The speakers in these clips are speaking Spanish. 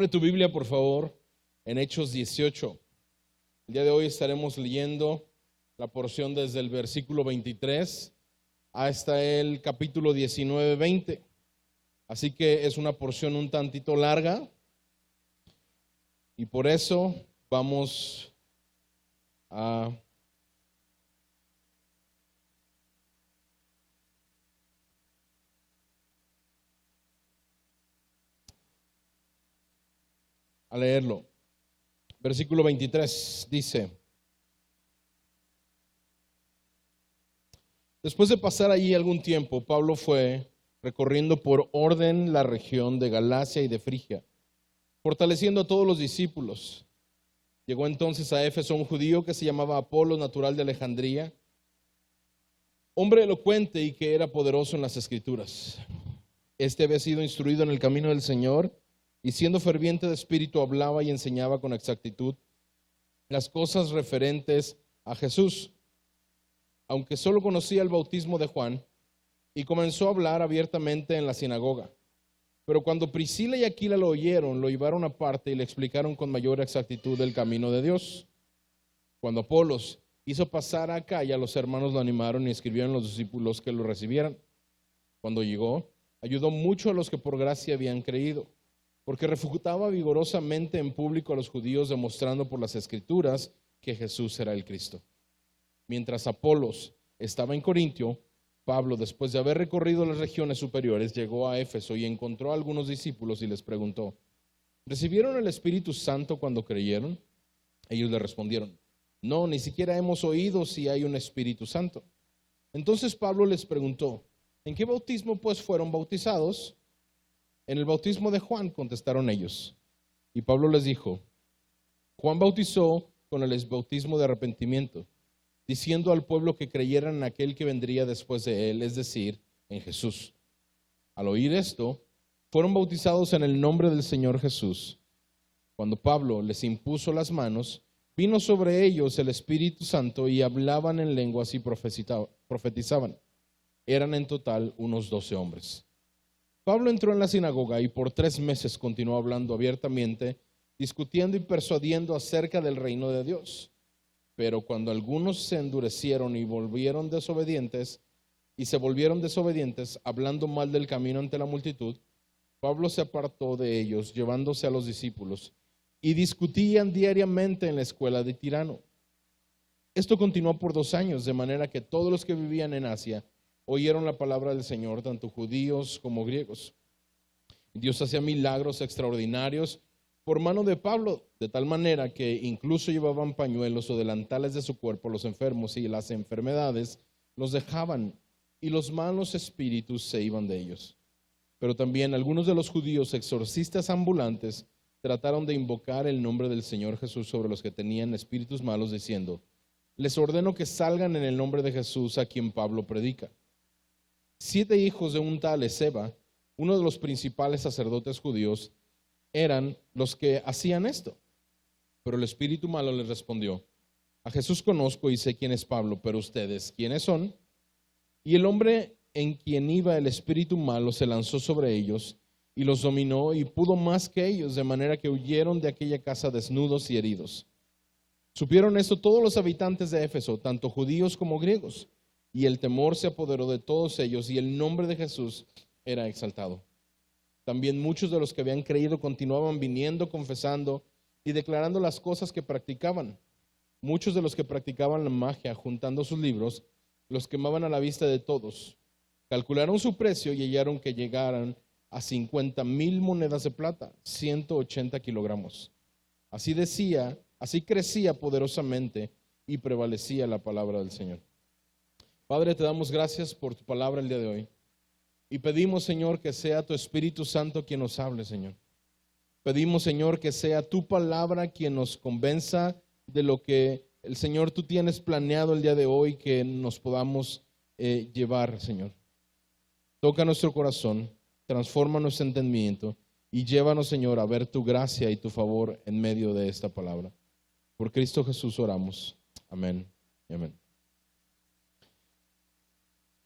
tu Biblia, por favor, en Hechos 18. El día de hoy estaremos leyendo la porción desde el versículo 23 hasta el capítulo 19-20. Así que es una porción un tantito larga y por eso vamos a leerlo. Versículo 23 dice: Después de pasar allí algún tiempo, Pablo fue recorriendo por orden la región de Galacia y de Frigia, fortaleciendo a todos los discípulos. Llegó entonces a Éfeso un judío que se llamaba Apolos, natural de Alejandría, hombre elocuente y que era poderoso en las Escrituras. Este había sido instruido en el camino del Señor y siendo ferviente de espíritu hablaba y enseñaba con exactitud las cosas referentes a Jesús, aunque solo conocía el bautismo de Juan, y comenzó a hablar abiertamente en la sinagoga. Pero cuando Priscila y Aquila lo oyeron, lo llevaron aparte y le explicaron con mayor exactitud el camino de Dios. Cuando Apolos hizo pasar a Acaya, los hermanos lo animaron y escribieron a los discípulos que lo recibieran. Cuando llegó, ayudó mucho a los que por gracia habían creído, porque refutaba vigorosamente en público a los judíos, demostrando por las Escrituras que Jesús era el Cristo. Mientras Apolos estaba en Corintio, Pablo, después de haber recorrido las regiones superiores, llegó a Éfeso y encontró a algunos discípulos y les preguntó: ¿recibieron el Espíritu Santo cuando creyeron? Ellos le respondieron: no, ni siquiera hemos oído si hay un Espíritu Santo. Entonces Pablo les preguntó: ¿en qué bautismo pues fueron bautizados? En el bautismo de Juan, contestaron ellos. Y Pablo les dijo: Juan bautizó con el bautismo de arrepentimiento, diciendo al pueblo que creyeran en aquel que vendría después de él, es decir, en Jesús. Al oír esto, fueron bautizados en el nombre del Señor Jesús. Cuando Pablo les impuso las manos, vino sobre ellos el Espíritu Santo y hablaban en lenguas y profetizaban. Eran en total unos 12 hombres. Pablo entró en la sinagoga y por 3 meses continuó hablando abiertamente, discutiendo y persuadiendo acerca del reino de Dios. Pero cuando algunos se endurecieron y se volvieron desobedientes, hablando mal del camino ante la multitud, Pablo se apartó de ellos, llevándose a los discípulos, y discutían diariamente en la escuela de Tirano. Esto continuó por 2 años, de manera que todos los que vivían en Asia oyeron la palabra del Señor, tanto judíos como griegos. Dios hacía milagros extraordinarios por mano de Pablo, de tal manera que incluso llevaban pañuelos o delantales de su cuerpo los enfermos, y las enfermedades los dejaban y los malos espíritus se iban de ellos. Pero también algunos de los judíos exorcistas ambulantes trataron de invocar el nombre del Señor Jesús sobre los que tenían espíritus malos, diciendo: les ordeno que salgan en el nombre de Jesús a quien Pablo predica. 7 hijos de un tal Esceva, uno de los principales sacerdotes judíos, eran los que hacían esto. Pero el espíritu malo les respondió: a Jesús conozco y sé quién es Pablo, pero ustedes, ¿quiénes son? Y el hombre en quien iba el espíritu malo se lanzó sobre ellos y los dominó y pudo más que ellos, de manera que huyeron de aquella casa desnudos y heridos. Supieron esto todos los habitantes de Éfeso, tanto judíos como griegos, y el temor se apoderó de todos ellos y el nombre de Jesús era exaltado. También muchos de los que habían creído continuaban viniendo, confesando y declarando las cosas que practicaban. Muchos de los que practicaban la magia, juntando sus libros, los quemaban a la vista de todos. Calcularon su precio y hallaron que llegaran a 50,000 monedas de plata, 180 kilogramos. Así crecía poderosamente y prevalecía la palabra del Señor. Padre, te damos gracias por tu palabra el día de hoy. Y pedimos, Señor, que sea tu Espíritu Santo quien nos hable, Señor. Pedimos, Señor, que sea tu palabra quien nos convenza de lo que el Señor tú tienes planeado el día de hoy, que nos podamos llevar, Señor. Toca nuestro corazón, transforma nuestro entendimiento y llévanos, Señor, a ver tu gracia y tu favor en medio de esta palabra. Por Cristo Jesús oramos. Amén y amén.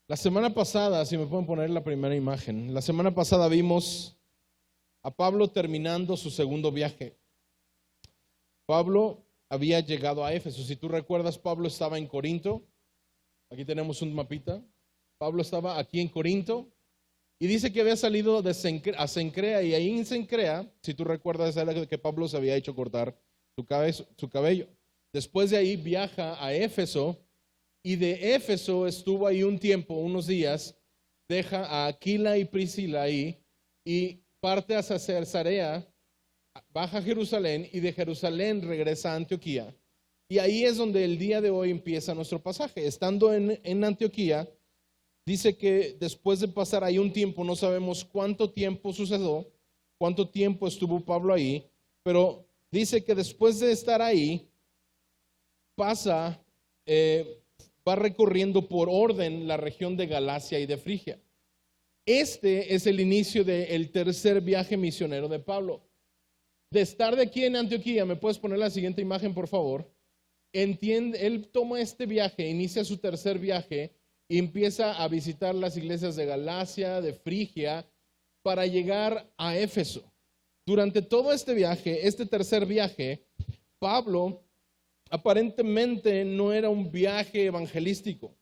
La semana pasada, si me pueden poner la primera imagen, la semana pasada vimos a Pablo terminando su segundo viaje. Pablo había llegado a Éfeso. Si tú recuerdas, Pablo estaba en Corinto. Aquí tenemos un mapita. Pablo estaba aquí en Corinto y dice que había salido a Cencrea, y ahí en Cencrea, si tú recuerdas, era que Pablo se había hecho cortar su cabello. Después de ahí viaja a Éfeso, y de Éfeso estuvo ahí un tiempo, unos días, deja a Aquila y Priscila ahí y parte hacia Cesarea, baja a Jerusalén, y de Jerusalén regresa a Antioquía. Y ahí es donde el día de hoy empieza nuestro pasaje. Estando en Antioquía, dice que después de pasar ahí un tiempo, no sabemos cuánto tiempo sucedió, cuánto tiempo estuvo Pablo ahí, pero dice que después de estar ahí, va recorriendo por orden la región de Galacia y de Frigia. Este es el inicio del tercer viaje misionero de Pablo. De estar de aquí en Antioquía, ¿me puedes poner la siguiente imagen, por favor? Él toma este viaje, inicia su tercer viaje y empieza a visitar las iglesias de Galacia, de Frigia, para llegar a Éfeso. Durante todo este viaje, este tercer viaje, Pablo aparentemente no era un viaje evangelístico.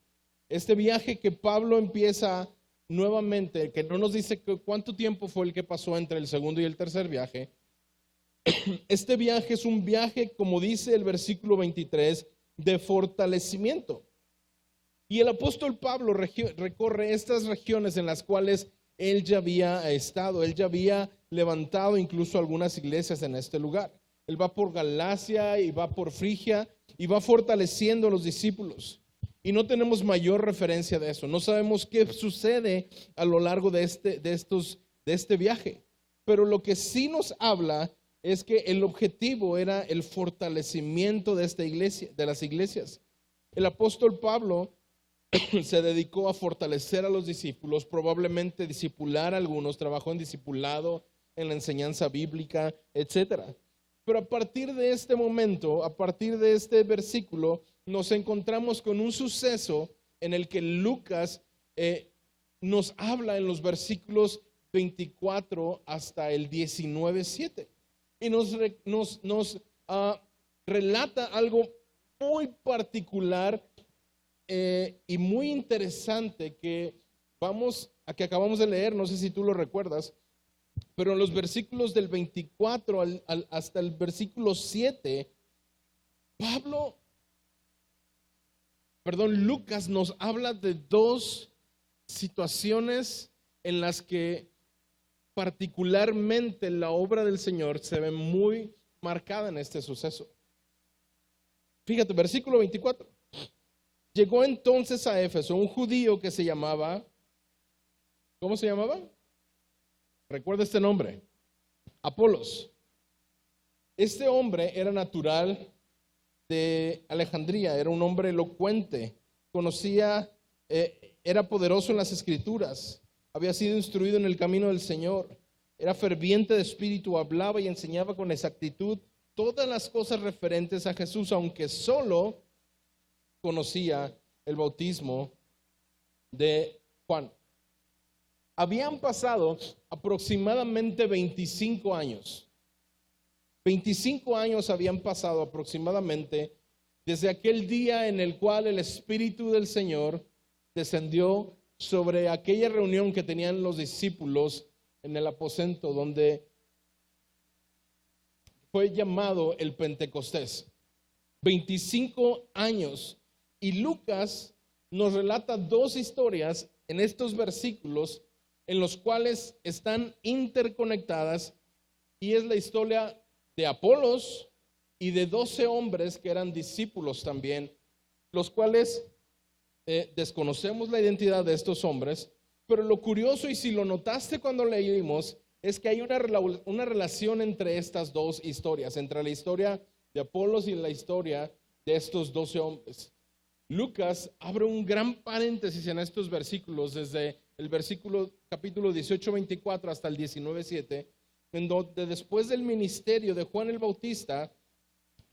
Este viaje que Pablo empieza nuevamente, que no nos dice cuánto tiempo fue el que pasó entre el segundo y el tercer viaje. Este viaje es un viaje, como dice el versículo 23, de fortalecimiento. Y el apóstol Pablo recorre estas regiones en las cuales él ya había estado, él ya había levantado incluso algunas iglesias en este lugar. Él va por Galacia y va por Frigia y va fortaleciendo a los discípulos. Y no tenemos mayor referencia de eso. No sabemos qué sucede a lo largo de este viaje. Pero lo que sí nos habla es que el objetivo era el fortalecimiento de esta iglesia, de las iglesias. El apóstol Pablo se dedicó a fortalecer a los discípulos, probablemente discipular a algunos, trabajó en discipulado, en la enseñanza bíblica, etcétera. Pero a partir de este momento, a partir de este versículo, nos encontramos con un suceso en el que Lucas nos habla en los versículos 24 hasta el 19:7. Y nos relata algo muy particular y muy interesante que acabamos de leer. No sé si tú lo recuerdas, pero en los versículos del 24 hasta el versículo 7, Lucas nos habla de dos situaciones en las que particularmente la obra del Señor se ve muy marcada en este suceso. Fíjate, versículo 24. Llegó entonces a Éfeso un judío que se llamaba, ¿cómo se llamaba? Recuerda este nombre, Apolos. Este hombre era natural de Alejandría, era un hombre elocuente, era poderoso en las escrituras, había sido instruido en el camino del Señor, era ferviente de espíritu, hablaba y enseñaba con exactitud todas las cosas referentes a Jesús, aunque solo conocía el bautismo de Juan. Habían pasado aproximadamente 25 años. 25 años habían pasado aproximadamente desde aquel día en el cual el Espíritu del Señor descendió sobre aquella reunión que tenían los discípulos en el aposento donde fue llamado el Pentecostés. 25 años. Y Lucas nos relata dos historias en estos versículos en los cuales están interconectadas, y es la historia de Apolos y de 12 hombres que eran discípulos también, los cuales desconocemos la identidad de estos hombres, pero lo curioso, y si lo notaste cuando leímos, es que hay una relación entre estas dos historias, entre la historia de Apolos y la historia de estos 12 hombres. Lucas abre un gran paréntesis en estos versículos, desde el versículo capítulo 18-24 hasta el 19-7, en donde después del ministerio de Juan el Bautista,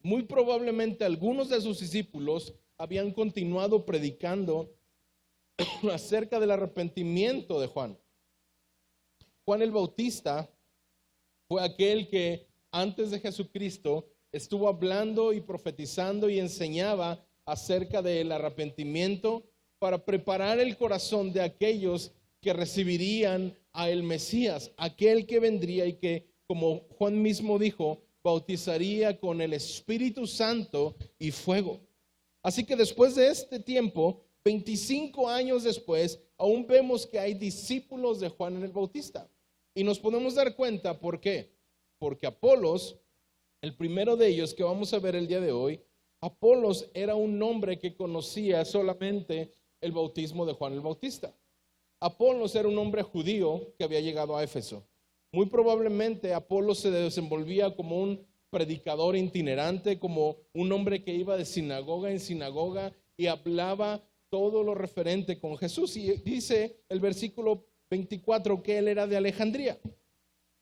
muy probablemente algunos de sus discípulos habían continuado predicando acerca del arrepentimiento de Juan. Juan el Bautista fue aquel que antes de Jesucristo estuvo hablando y profetizando y enseñaba acerca del arrepentimiento para preparar el corazón de aquellos que recibirían a el Mesías, aquel que vendría y que, como Juan mismo dijo, bautizaría con el Espíritu Santo y fuego. Así que después de este tiempo, 25 años después, aún vemos que hay discípulos de Juan el Bautista. Y nos podemos dar cuenta, ¿por qué? Porque Apolos, el primero de ellos que vamos a ver el día de hoy, Apolos era un hombre que conocía solamente el bautismo de Juan el Bautista. Apolos era un hombre judío que había llegado a Éfeso. Muy probablemente Apolos se desenvolvía como un predicador itinerante, como un hombre que iba de sinagoga en sinagoga y hablaba todo lo referente con Jesús. Y dice el versículo 24 que él era de Alejandría,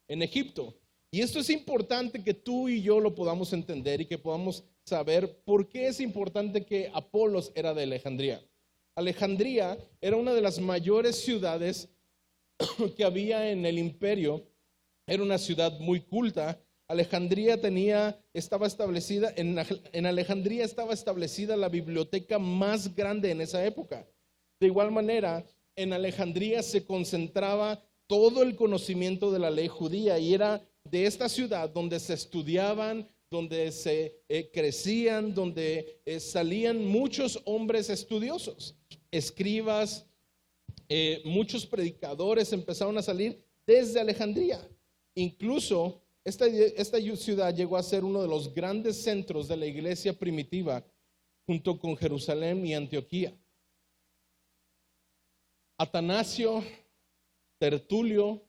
en Egipto. Y esto es importante que tú y yo lo podamos entender y que podamos saber por qué es importante que Apolos era de Alejandría. Alejandría era una de las mayores ciudades que había en el imperio. Era una ciudad muy culta. Alejandría estaba establecida, en Alejandría estaba establecida la biblioteca más grande en esa época. De igual manera, en Alejandría se concentraba todo el conocimiento de la ley judía y era de esta ciudad donde se estudiaban, donde se crecían, donde salían muchos hombres estudiosos, escribas, muchos predicadores empezaron a salir desde Alejandría. Incluso esta ciudad llegó a ser uno de los grandes centros de la iglesia primitiva junto con Jerusalén y Antioquía. Atanasio, Tertulio,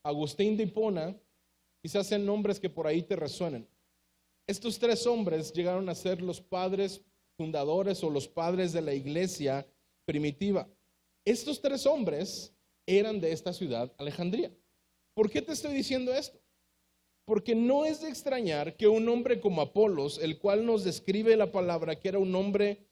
Agustín de Hipona, quizás sean nombres que por ahí te resuenen. Estos tres hombres llegaron a ser los padres fundadores o los padres de la iglesia primitiva. Estos tres hombres eran de esta ciudad, Alejandría. ¿Por qué te estoy diciendo esto? Porque no es de extrañar que un hombre como Apolos, el cual nos describe la palabra que era un hombre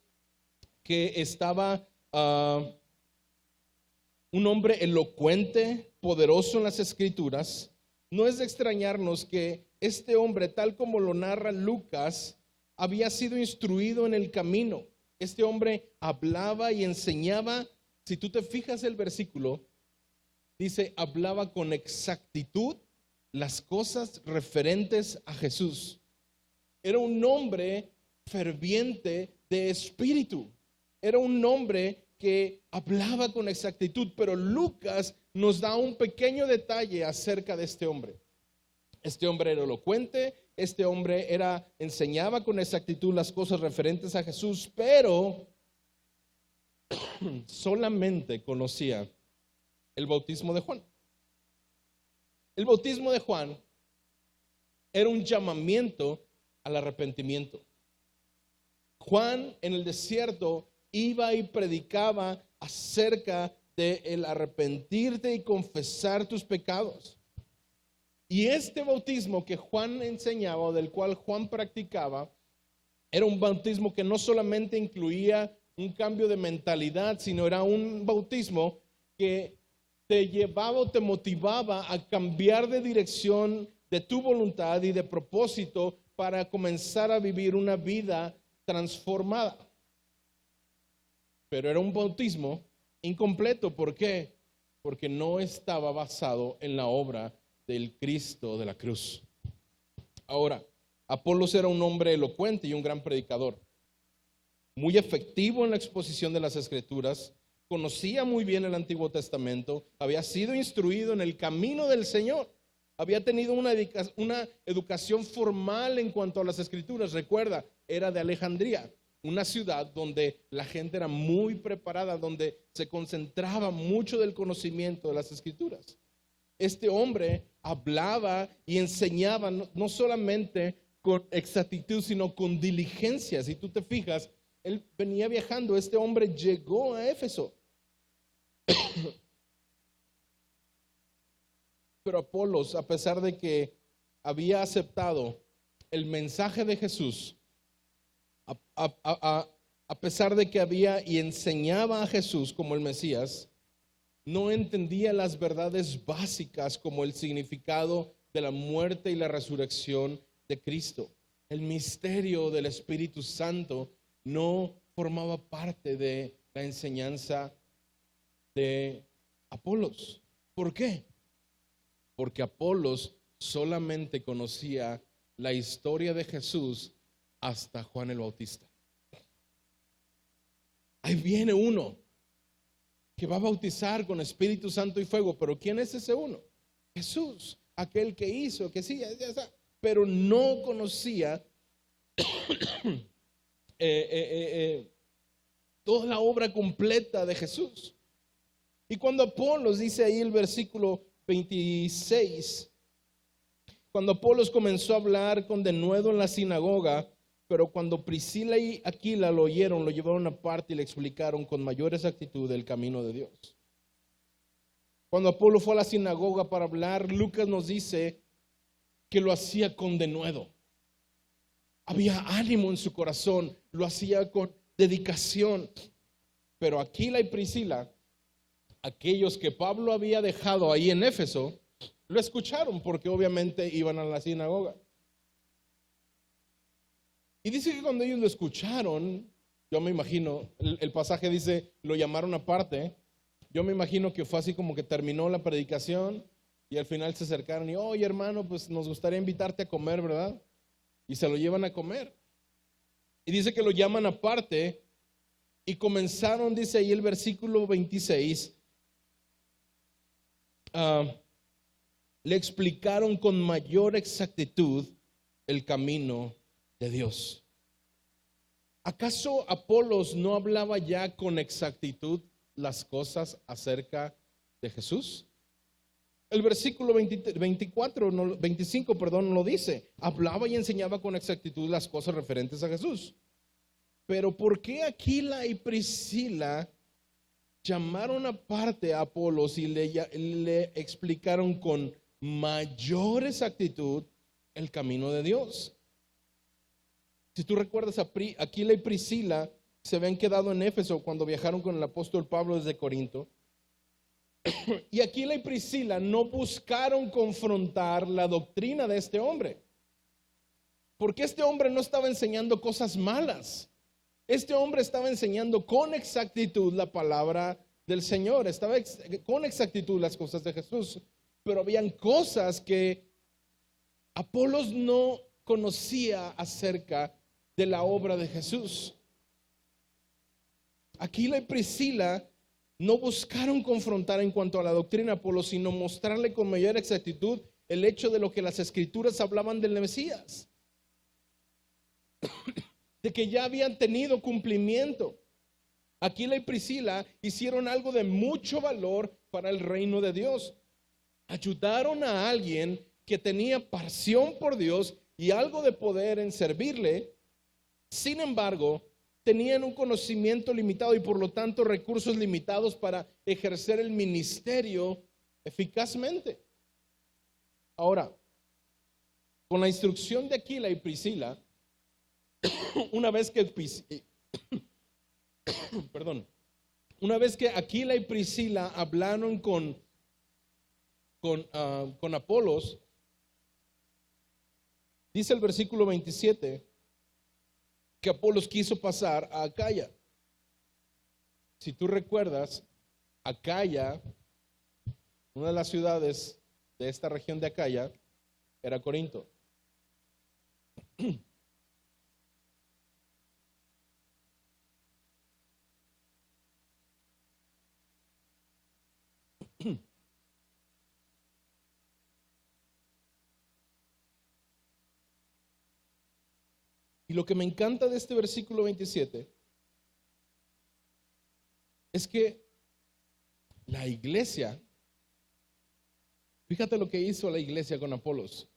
que estaba, un hombre elocuente, poderoso en las escrituras, no es de extrañarnos que este hombre, tal como lo narra Lucas, había sido instruido en el camino. Este hombre hablaba y enseñaba. Si tú te fijas el versículo, dice, hablaba con exactitud las cosas referentes a Jesús. Era un hombre ferviente de espíritu. Era un hombre que hablaba con exactitud, pero Lucas nos da un pequeño detalle acerca de este hombre. Este hombre era elocuente, este hombre enseñaba con exactitud las cosas referentes a Jesús, pero solamente conocía el bautismo de Juan. El bautismo de Juan era un llamamiento al arrepentimiento. Juan en el desierto iba y predicaba acerca de el arrepentirte y confesar tus pecados. Y este bautismo que Juan enseñaba, o del cual Juan practicaba, era un bautismo que no solamente incluía un cambio de mentalidad, sino era un bautismo que te llevaba o te motivaba a cambiar de dirección de tu voluntad y de propósito para comenzar a vivir una vida transformada. Pero era un bautismo incompleto. ¿Por qué? Porque no estaba basado en la obra del Cristo de la cruz. Ahora, Apolos era un hombre elocuente y un gran predicador, muy efectivo en la exposición de las Escrituras, conocía muy bien el Antiguo Testamento, había sido instruido en el camino del Señor, había tenido una educación formal en cuanto a las Escrituras. Recuerda, era de Alejandría, una ciudad donde la gente era muy preparada, donde se concentraba mucho del conocimiento de las Escrituras. Este hombre hablaba y enseñaba no solamente con exactitud, sino con diligencia. Si tú te fijas, él venía viajando, este hombre llegó a Éfeso. Pero Apolos, a pesar de que había aceptado el mensaje de Jesús, a pesar de que había y enseñaba a Jesús como el Mesías, no entendía las verdades básicas como el significado de la muerte y la resurrección de Cristo. El misterio del Espíritu Santo no formaba parte de la enseñanza de Apolos. ¿Por qué? Porque Apolos solamente conocía la historia de Jesús hasta Juan el Bautista. Ahí viene uno que va a bautizar con Espíritu Santo y fuego, pero ¿quién es ese uno? Jesús, aquel que hizo, que sí, ya está, pero no conocía toda la obra completa de Jesús. Y cuando Apolos, dice ahí el versículo 26, cuando Apolos comenzó a hablar con denuedo en la sinagoga, pero cuando Priscila y Aquila lo oyeron, lo llevaron aparte y le explicaron con mayor exactitud el camino de Dios. Cuando Apolo fue a la sinagoga para hablar, Lucas nos dice que lo hacía con denuedo. Había ánimo en su corazón, lo hacía con dedicación. Pero Aquila y Priscila, aquellos que Pablo había dejado ahí en Éfeso, lo escucharon porque obviamente iban a la sinagoga. Y dice que cuando ellos lo escucharon, yo me imagino, el pasaje dice, lo llamaron aparte. Yo me imagino que fue así como que terminó la predicación y al final se acercaron y, oye hermano, pues nos gustaría invitarte a comer, ¿verdad? Y se lo llevan a comer. Y dice que lo llaman aparte y comenzaron, dice ahí el versículo 26, le explicaron con mayor exactitud el camino de Dios. ¿Acaso Apolos no hablaba ya con exactitud las cosas acerca de Jesús? El versículo 25 lo dice. Hablaba y enseñaba con exactitud las cosas referentes a Jesús. Pero ¿por qué Aquila y Priscila llamaron aparte a Apolos y le explicaron con mayor exactitud el camino de Dios? Si tú recuerdas, Aquila y Priscila se habían quedado en Éfeso cuando viajaron con el apóstol Pablo desde Corinto. Y Aquila y Priscila no buscaron confrontar la doctrina de este hombre, porque este hombre no estaba enseñando cosas malas. Este hombre estaba enseñando con exactitud la palabra del Señor, estaba con exactitud las cosas de Jesús, pero habían cosas que Apolos no conocía acerca de la obra de Jesús. Aquila y Priscila no buscaron confrontar en cuanto a la doctrina de Apolos, sino mostrarle con mayor exactitud el hecho de lo que las escrituras hablaban del Mesías, de que ya habían tenido cumplimiento. Aquila y Priscila hicieron algo de mucho valor para el reino de Dios. Ayudaron a alguien que tenía pasión por Dios y algo de poder en servirle. Sin embargo, tenían un conocimiento limitado y por lo tanto recursos limitados para ejercer el ministerio eficazmente. Ahora, con la instrucción de Aquila y Priscila, una vez que Aquila y Priscila hablaron con Apolos, dice el versículo 27 que Apolos quiso pasar a Acaya. Si tú recuerdas, Acaya, una de las ciudades de esta región de Acaya, era Corinto. Y lo que me encanta de este versículo 27 es que la iglesia, fíjate lo que hizo la iglesia con Apolos.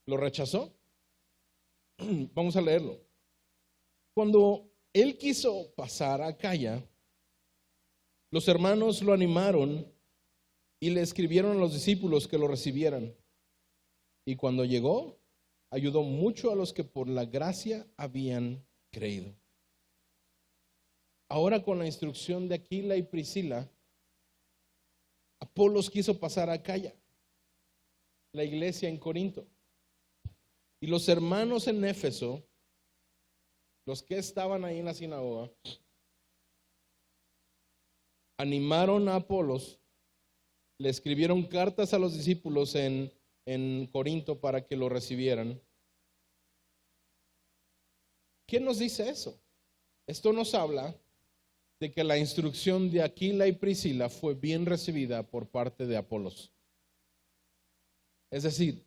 ¿Lo rechazó? Vamos a leerlo. Cuando él quiso pasar a Acaya, los hermanos lo animaron y le escribieron a los discípulos que lo recibieran. Y cuando llegó, ayudó mucho a los que por la gracia habían creído. Ahora con la instrucción de Aquila y Priscila, Apolos quiso pasar a Acaya. la iglesia en Corinto. Y los hermanos en Éfeso, los que estaban ahí en la sinagoga, animaron a Apolos, le escribieron cartas a los discípulos en Corinto para que lo recibieran. ¿Qué nos dice eso? Esto nos habla de que la instrucción de Aquila y Priscila fue bien recibida por parte de Apolos. Es decir,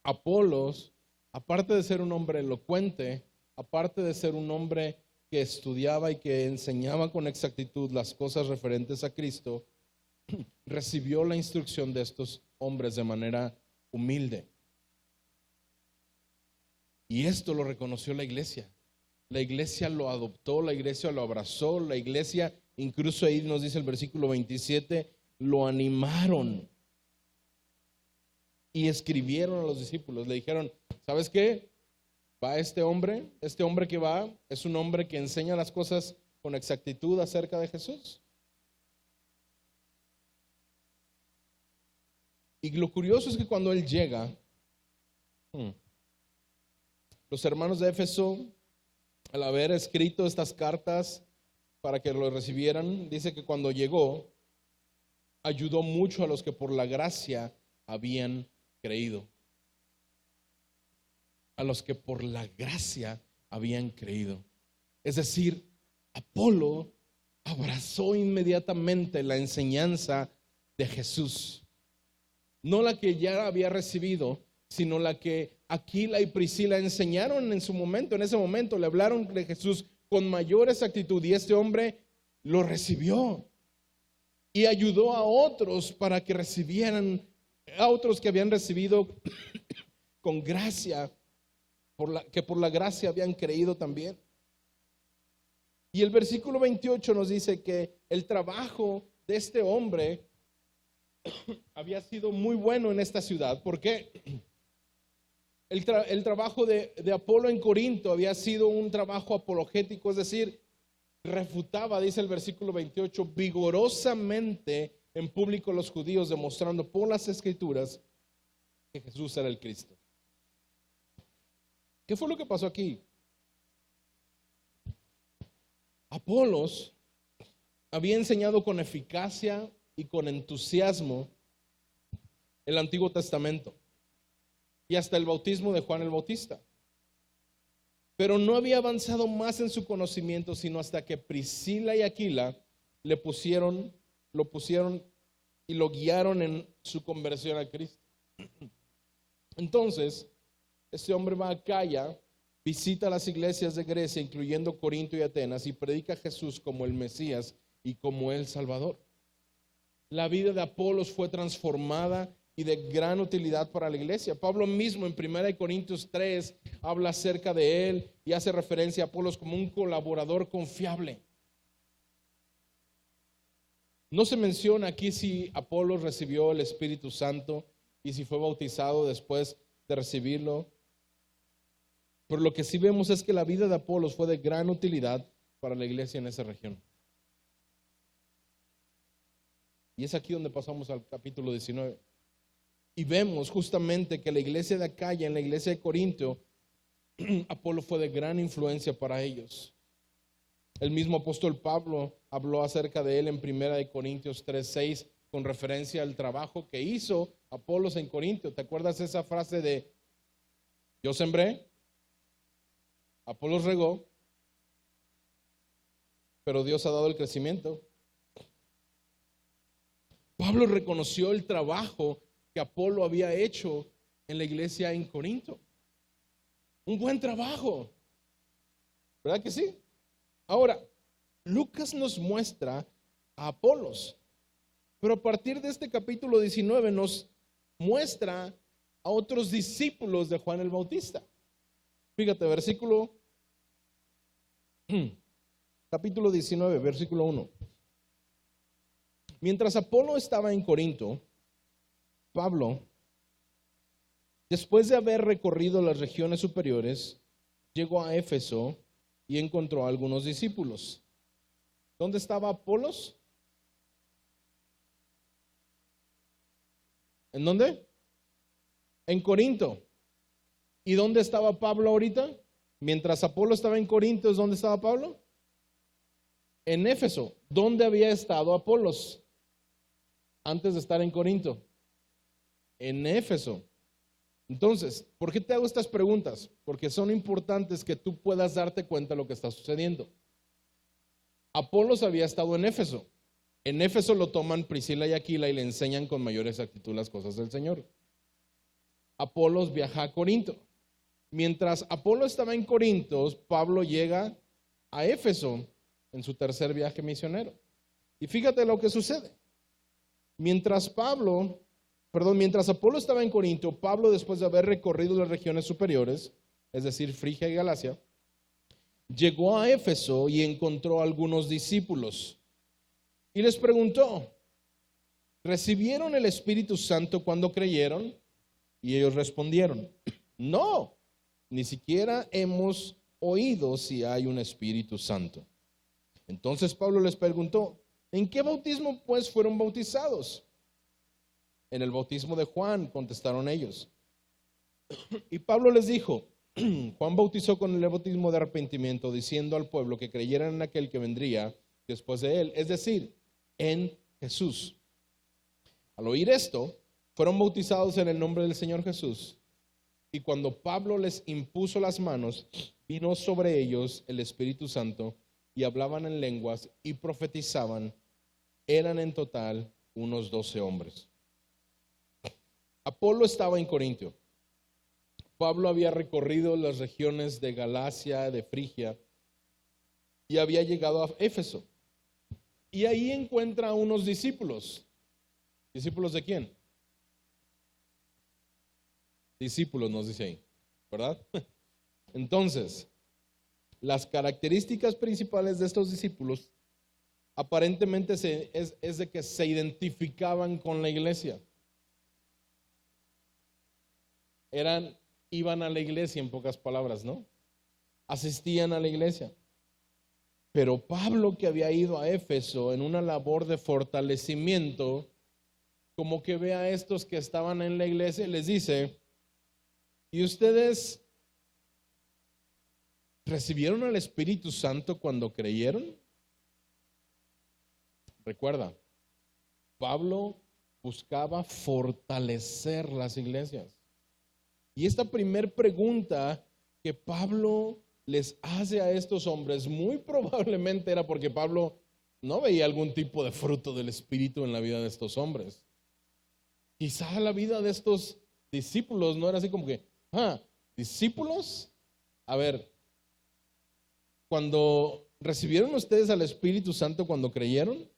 Apolos, aparte de ser un hombre elocuente, aparte de ser un hombre que estudiaba y que enseñaba con exactitud las cosas referentes a Cristo, recibió la instrucción de estos hombres de manera humilde. Y esto lo reconoció la iglesia. La iglesia lo adoptó, la iglesia lo abrazó, la iglesia, incluso ahí nos dice el versículo 27, lo animaron. Y escribieron a los discípulos, le dijeron, ¿sabes qué? Va este hombre que va, es un hombre que enseña las cosas con exactitud acerca de Jesús. Y lo curioso es que cuando él llega, los hermanos de Éfeso, al haber escrito estas cartas para que lo recibieran, dice que cuando llegó, ayudó mucho a los que por la gracia habían creído. A los que por la gracia habían creído. Es decir, Apolo abrazó inmediatamente la enseñanza de Jesús. No la que ya había recibido, sino la que Aquila y Priscila enseñaron en su momento. En ese momento le hablaron de Jesús con mayor exactitud y este hombre lo recibió y ayudó a otros para que recibieran, a otros que habían recibido con gracia, que por la gracia habían creído también. Y el versículo 28 nos dice que el trabajo de este hombre había sido muy bueno en esta ciudad. ¿Por qué? El trabajo de Apolo en Corinto había sido un trabajo apologético, es decir, refutaba, dice el versículo 28, vigorosamente en público a los judíos, demostrando por las escrituras que Jesús era el Cristo. ¿Qué fue lo que pasó aquí? Apolos había enseñado con eficacia y con entusiasmo el Antiguo Testamento y hasta el bautismo de Juan el Bautista. Pero no había avanzado más en su conocimiento sino hasta que Priscila y Aquila lo pusieron y lo guiaron en su conversión a Cristo. Entonces, este hombre va a Acaya, visita las iglesias de Grecia, incluyendo Corinto y Atenas, y predica a Jesús como el Mesías y como el Salvador. La vida de Apolos fue transformada y de gran utilidad para la iglesia. Pablo mismo en 1 Corintios 3 habla acerca de él y hace referencia a Apolos como un colaborador confiable. No se menciona aquí si Apolos recibió el Espíritu Santo y si fue bautizado después de recibirlo. Pero lo que sí vemos es que la vida de Apolos fue de gran utilidad para la iglesia en esa región. Y es aquí donde pasamos al capítulo 19. Y vemos justamente que la iglesia de Acaya, en la iglesia de Corinto, Apolo fue de gran influencia para ellos. El mismo apóstol Pablo habló acerca de él en 1 Corintios 3:6 con referencia al trabajo que hizo Apolos en Corinto. ¿Te acuerdas esa frase de yo sembré, Apolos regó, pero Dios ha dado el crecimiento? Pablo reconoció el trabajo que Apolo había hecho en la iglesia en Corinto. Un buen trabajo, ¿verdad que sí? Ahora, Lucas nos muestra a Apolos, pero a partir de este capítulo 19 nos muestra a otros discípulos de Juan el Bautista. Fíjate, capítulo 19, versículo 1. Mientras Apolo estaba en Corinto, Pablo, después de haber recorrido las regiones superiores, llegó a Éfeso y encontró a algunos discípulos. ¿Dónde estaba Apolos? ¿En dónde? En Corinto. ¿Y dónde estaba Pablo ahorita? Mientras Apolo estaba en Corinto, ¿dónde estaba Pablo? En Éfeso. ¿Dónde había estado Apolos antes de estar en Corinto? En Éfeso. Entonces, ¿por qué te hago estas preguntas? Porque son importantes que tú puedas darte cuenta de lo que está sucediendo. Apolos había estado en Éfeso. En Éfeso lo toman Priscila y Aquila y le enseñan con mayor exactitud las cosas del Señor. Apolos viaja a Corinto. Mientras Apolo estaba en Corinto, Pablo llega a Éfeso en su tercer viaje misionero. Y fíjate lo que sucede. Mientras Apolo estaba en Corinto, Pablo, después de haber recorrido las regiones superiores, es decir, Frigia y Galacia, llegó a Éfeso y encontró a algunos discípulos. Y les preguntó, ¿recibieron el Espíritu Santo cuando creyeron? Y ellos respondieron, no, ni siquiera hemos oído si hay un Espíritu Santo. Entonces Pablo les preguntó, ¿en qué bautismo pues fueron bautizados? En el bautismo de Juan, contestaron ellos. Y Pablo les dijo, Juan bautizó con el bautismo de arrepentimiento, diciendo al pueblo que creyeran en aquel que vendría después de él, es decir, en Jesús. Al oír esto, fueron bautizados en el nombre del Señor Jesús. Y cuando Pablo les impuso las manos, vino sobre ellos el Espíritu Santo y hablaban en lenguas y profetizaban. Eran en total unos 12 hombres. Apolo estaba en Corinto. Pablo había recorrido las regiones de Galacia, de Frigia, y había llegado a Éfeso. Y ahí encuentra a unos discípulos. ¿Discípulos de quién? Discípulos nos dice ahí, ¿verdad? Entonces, las características principales de estos discípulos aparentemente es de que se identificaban con la iglesia. Iban a la iglesia, en pocas palabras, ¿no? Asistían a la iglesia. Pero Pablo, que había ido a Éfeso en una labor de fortalecimiento, como que ve a estos que estaban en la iglesia y les dice, ¿y ustedes recibieron al Espíritu Santo cuando creyeron? Recuerda, Pablo buscaba fortalecer las iglesias. Y esta primer pregunta que Pablo les hace a estos hombres, muy probablemente era porque Pablo no veía algún tipo de fruto del Espíritu en la vida de estos hombres. Quizá la vida de estos discípulos no era así como que, discípulos, a ver, cuando recibieron ustedes al Espíritu Santo cuando creyeron,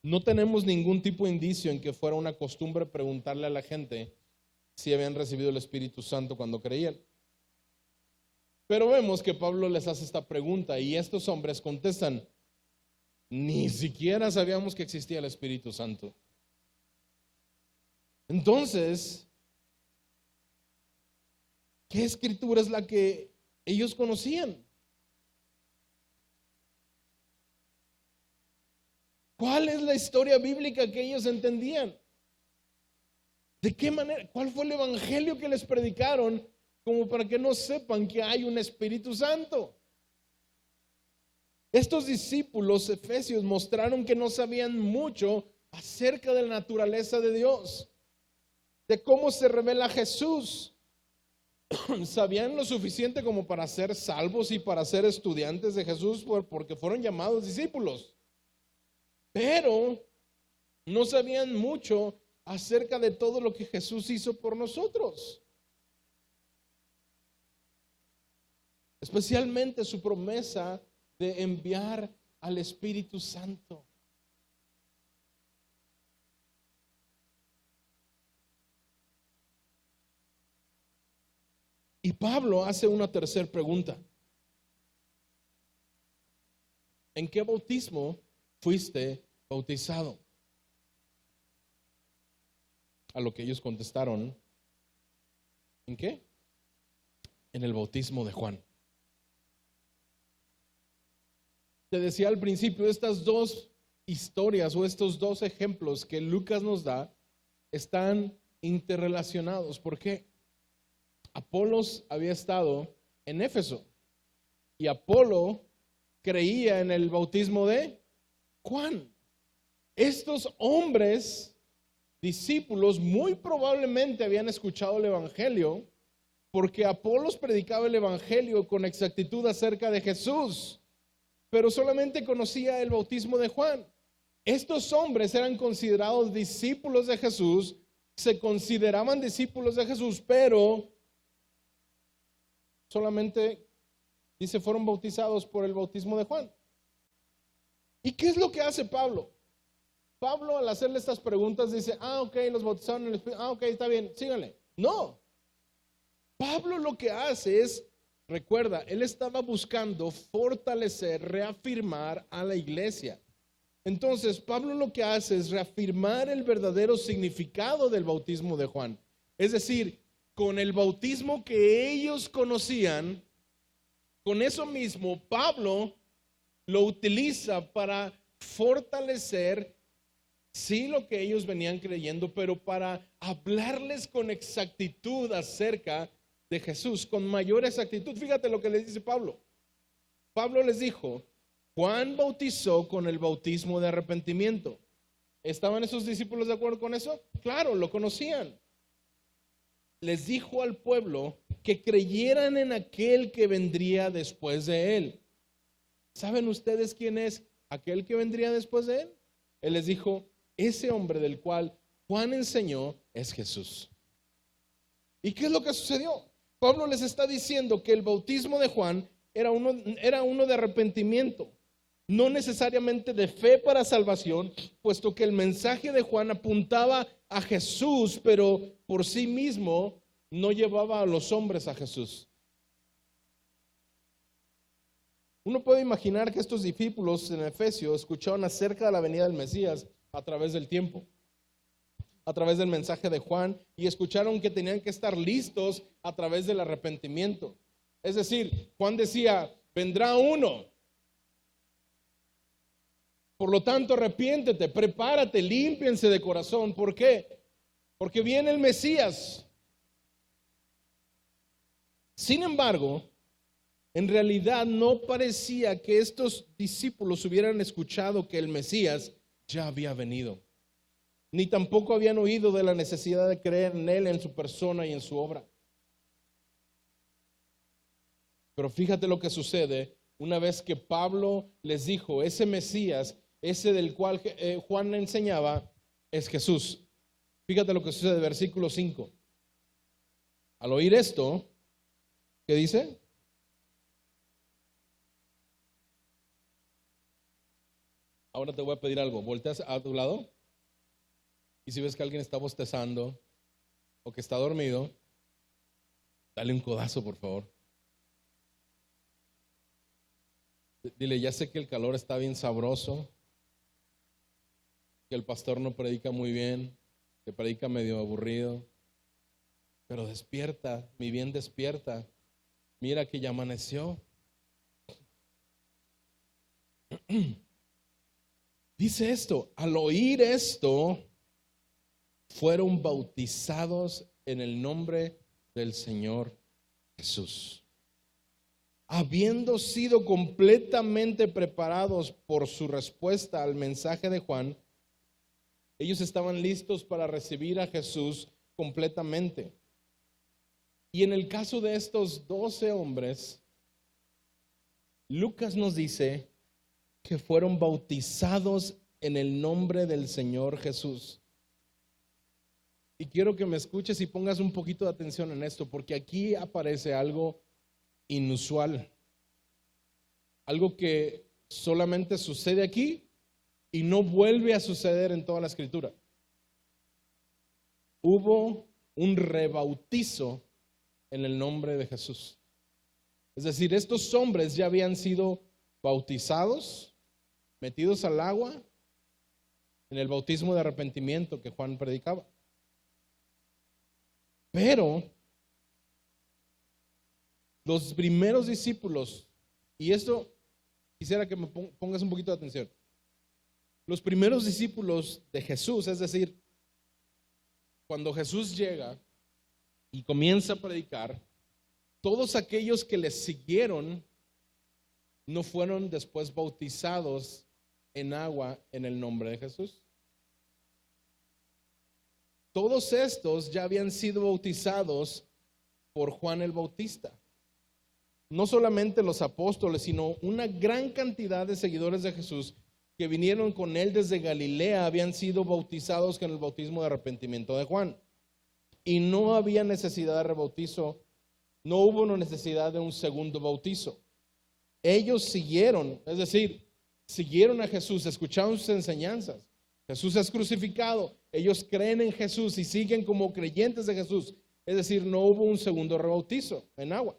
no tenemos ningún tipo de indicio en que fuera una costumbre preguntarle a la gente si habían recibido el Espíritu Santo cuando creían. Pero vemos que Pablo les hace esta pregunta y estos hombres contestan, ni siquiera sabíamos que existía el Espíritu Santo. Entonces, ¿qué escritura es la que ellos conocían? ¿Cuál es la historia bíblica que ellos entendían? ¿De qué manera? ¿Cuál fue el evangelio que les predicaron como para que no sepan que hay un Espíritu Santo? Estos discípulos efesios mostraron que no sabían mucho acerca de la naturaleza de Dios, de cómo se revela Jesús. Sabían lo suficiente como para ser salvos y para ser estudiantes de Jesús porque fueron llamados discípulos. Pero no sabían mucho acerca de todo lo que Jesús hizo por nosotros. Especialmente su promesa de enviar al Espíritu Santo. Y Pablo hace una tercera pregunta. ¿En qué bautismo fuiste bautizado? A lo que ellos contestaron, ¿en qué? En el bautismo de Juan. Te decía al principio, estas dos historias o estos dos ejemplos que Lucas nos da están interrelacionados. ¿Por qué? Apolos había estado en Éfeso y Apolo creía en el bautismo de Juan. Estos hombres, discípulos, muy probablemente habían escuchado el evangelio porque Apolos predicaba el evangelio con exactitud acerca de Jesús, pero solamente conocía el bautismo de Juan. Estos hombres eran considerados discípulos de Jesús, se consideraban discípulos de Jesús, pero solamente, dice, fueron bautizados por el bautismo de Juan. ¿Y qué es lo que hace Pablo? Pablo, al hacerle estas preguntas, dice, ok, los bautizaron en el Espíritu, ok, está bien, síganle. No. Pablo lo que hace es, recuerda, él estaba buscando fortalecer, reafirmar a la iglesia. Entonces, Pablo lo que hace es reafirmar el verdadero significado del bautismo de Juan. Es decir, con el bautismo que ellos conocían, con eso mismo, Pablo lo utiliza para fortalecer, sí, lo que ellos venían creyendo, pero para hablarles con exactitud acerca de Jesús, con mayor exactitud. Fíjate lo que les dice Pablo. Pablo les dijo, Juan bautizó con el bautismo de arrepentimiento. ¿Estaban esos discípulos de acuerdo con eso? Claro, lo conocían. Les dijo al pueblo que creyeran en aquel que vendría después de él. ¿Saben ustedes quién es aquel que vendría después de él? Él les dijo, ese hombre del cual Juan enseñó es Jesús. ¿Y qué es lo que sucedió? Pablo les está diciendo que el bautismo de Juan era uno de arrepentimiento, no necesariamente de fe para salvación, puesto que el mensaje de Juan apuntaba a Jesús, pero por sí mismo no llevaba a los hombres a Jesús. Uno puede imaginar que estos discípulos en Efesios escucharon acerca de la venida del Mesías a través del tiempo, a través del mensaje de Juan, y escucharon que tenían que estar listos a través del arrepentimiento. Es decir, Juan decía, vendrá uno. Por lo tanto, arrepiéntete, prepárate, límpiense de corazón. ¿Por qué? Porque viene el Mesías. Sin embargo, en realidad no parecía que estos discípulos hubieran escuchado que el Mesías ya había venido, ni tampoco habían oído de la necesidad de creer en él, en su persona y en su obra. Pero fíjate lo que sucede una vez que Pablo les dijo, ese Mesías, ese del cual Juan enseñaba, es Jesús. Fíjate lo que sucede, versículo 5. Al oír esto, ¿qué dice? Ahora te voy a pedir algo, volteas a tu lado y si ves que alguien está bostezando o que está dormido, dale un codazo, por favor. Dile, ya sé que el calor está bien sabroso, que el pastor no predica muy bien, que predica medio aburrido, pero despierta, mi bien, despierta. Mira que ya amaneció. Dice esto, al oír esto, fueron bautizados en el nombre del Señor Jesús. Habiendo sido completamente preparados por su respuesta al mensaje de Juan, ellos estaban listos para recibir a Jesús completamente. Y en el caso de estos 12 hombres, Lucas nos dice que fueron bautizados en el nombre del Señor Jesús. Y quiero que me escuches y pongas un poquito de atención en esto, porque aquí aparece algo inusual, algo que solamente sucede aquí y no vuelve a suceder en toda la Escritura. Hubo un rebautizo en el nombre de Jesús. Es decir, estos hombres ya habían sido bautizados, metidos al agua en el bautismo de arrepentimiento que Juan predicaba. Pero los primeros discípulos, y esto quisiera que me pongas un poquito de atención, los primeros discípulos de Jesús, es decir, cuando Jesús llega y comienza a predicar, todos aquellos que le siguieron no fueron después bautizados en agua en el nombre de Jesús. Todos estos ya habían sido bautizados por Juan el Bautista. No solamente los apóstoles, sino una gran cantidad de seguidores de Jesús que vinieron con él desde Galilea habían sido bautizados con el bautismo de arrepentimiento de Juan. Y no había necesidad de rebautizo, no hubo una necesidad de un segundo bautizo. Ellos siguieron, es decir, siguieron a Jesús, escucharon sus enseñanzas. Jesús es crucificado, ellos creen en Jesús y siguen como creyentes de Jesús. Es decir, no hubo un segundo rebautizo en agua.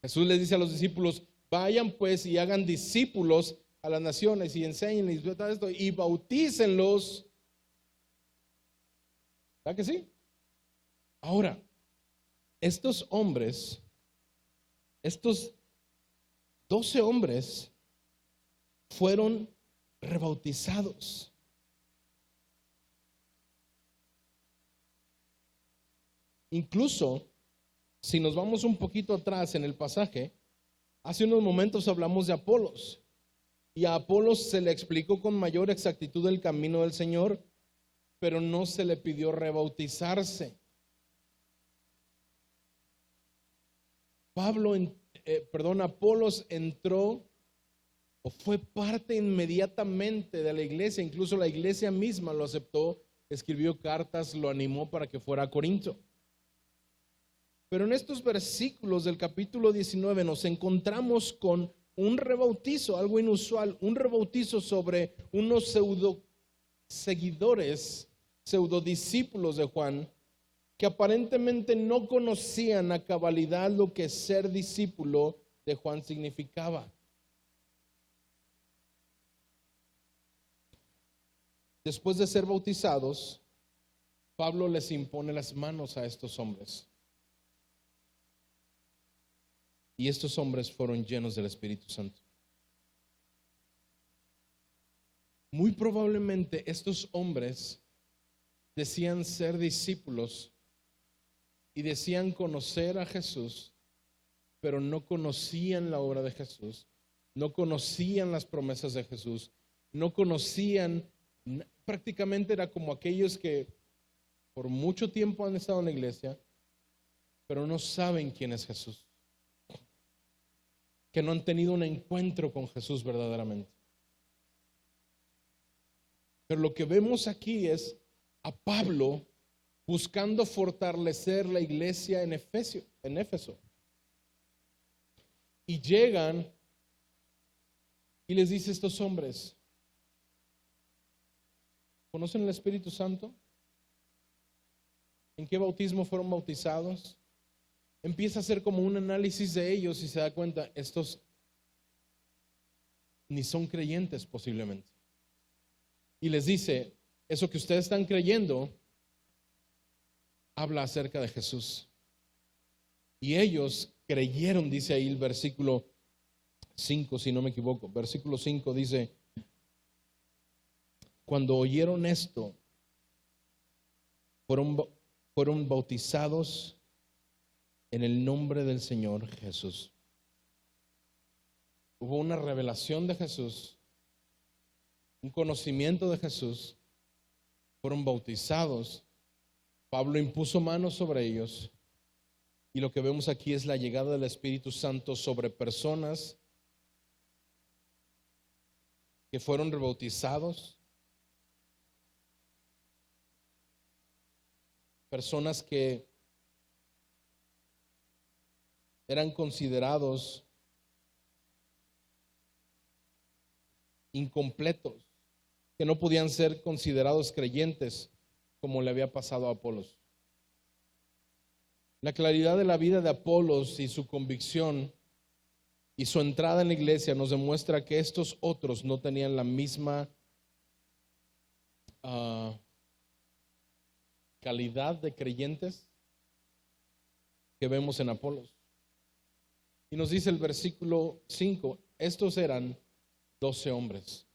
Jesús les dice a los discípulos, vayan pues y hagan discípulos a las naciones y enséñenles todo esto y bautícenlos. ¿Verdad que sí? Ahora, estos hombres, estos 12 hombres fueron rebautizados. Incluso, si nos vamos un poquito atrás en el pasaje, hace unos momentos hablamos de Apolos. Y a Apolos se le explicó con mayor exactitud el camino del Señor, pero no se le pidió rebautizarse. Apolos entró o fue parte inmediatamente de la iglesia, incluso la iglesia misma lo aceptó, escribió cartas, lo animó para que fuera a Corinto. Pero en estos versículos del capítulo 19 nos encontramos con un rebautizo, algo inusual, un rebautizo sobre unos pseudo seguidores, pseudo discípulos de Juan, que aparentemente no conocían a cabalidad lo que ser discípulo de Juan significaba. Después de ser bautizados, Pablo les impone las manos a estos hombres. Y estos hombres fueron llenos del Espíritu Santo. Muy probablemente estos hombres decían ser discípulos y decían conocer a Jesús, pero no conocían la obra de Jesús, no conocían las promesas de Jesús, no conocían, prácticamente era como aquellos que por mucho tiempo han estado en la iglesia, pero no saben quién es Jesús, que no han tenido un encuentro con Jesús verdaderamente. Pero lo que vemos aquí es a Pablo buscando fortalecer la iglesia en Éfeso. Y llegan y les dice a estos hombres, ¿conocen el Espíritu Santo? ¿En qué bautismo fueron bautizados? Empieza a hacer como un análisis de ellos y se da cuenta, estos ni son creyentes posiblemente. Y les dice, eso que ustedes están creyendo, habla acerca de Jesús. Y ellos creyeron, dice ahí el versículo 5, si no me equivoco. Versículo 5 dice, cuando oyeron esto, fueron bautizados en el nombre del Señor Jesús. Hubo una revelación de Jesús, un conocimiento de Jesús, fueron bautizados. Pablo impuso manos sobre ellos y lo que vemos aquí es la llegada del Espíritu Santo sobre personas que fueron rebautizados, personas que eran considerados incompletos, que no podían ser considerados creyentes como le había pasado a Apolos. La claridad de la vida de Apolos y su convicción y su entrada en la iglesia nos demuestra que estos otros no tenían la misma calidad de creyentes que vemos en Apolos. Y nos dice el versículo 5, estos eran 12 hombres.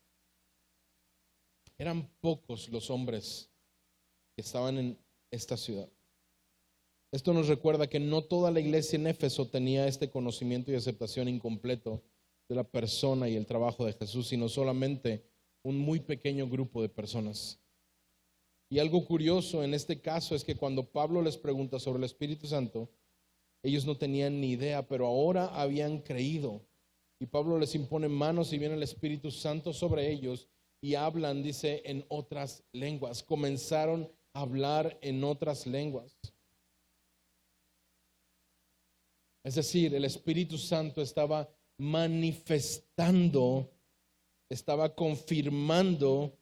Eran pocos los hombres que estaban esta ciudad. Esto nos recuerda que no toda la iglesia en Éfeso tenía este conocimiento y aceptación incompleto de la persona y el trabajo de Jesús, sino solamente un muy pequeño grupo de personas. Y algo curioso en este caso es que cuando Pablo les pregunta sobre el Espíritu Santo, ellos no tenían ni idea, pero ahora habían creído. Y Pablo les impone manos y viene el Espíritu Santo sobre ellos y hablan, dice, en otras lenguas. Comenzaron a hablar en otras lenguas. Es decir, el Espíritu Santo estaba manifestando, estaba confirmando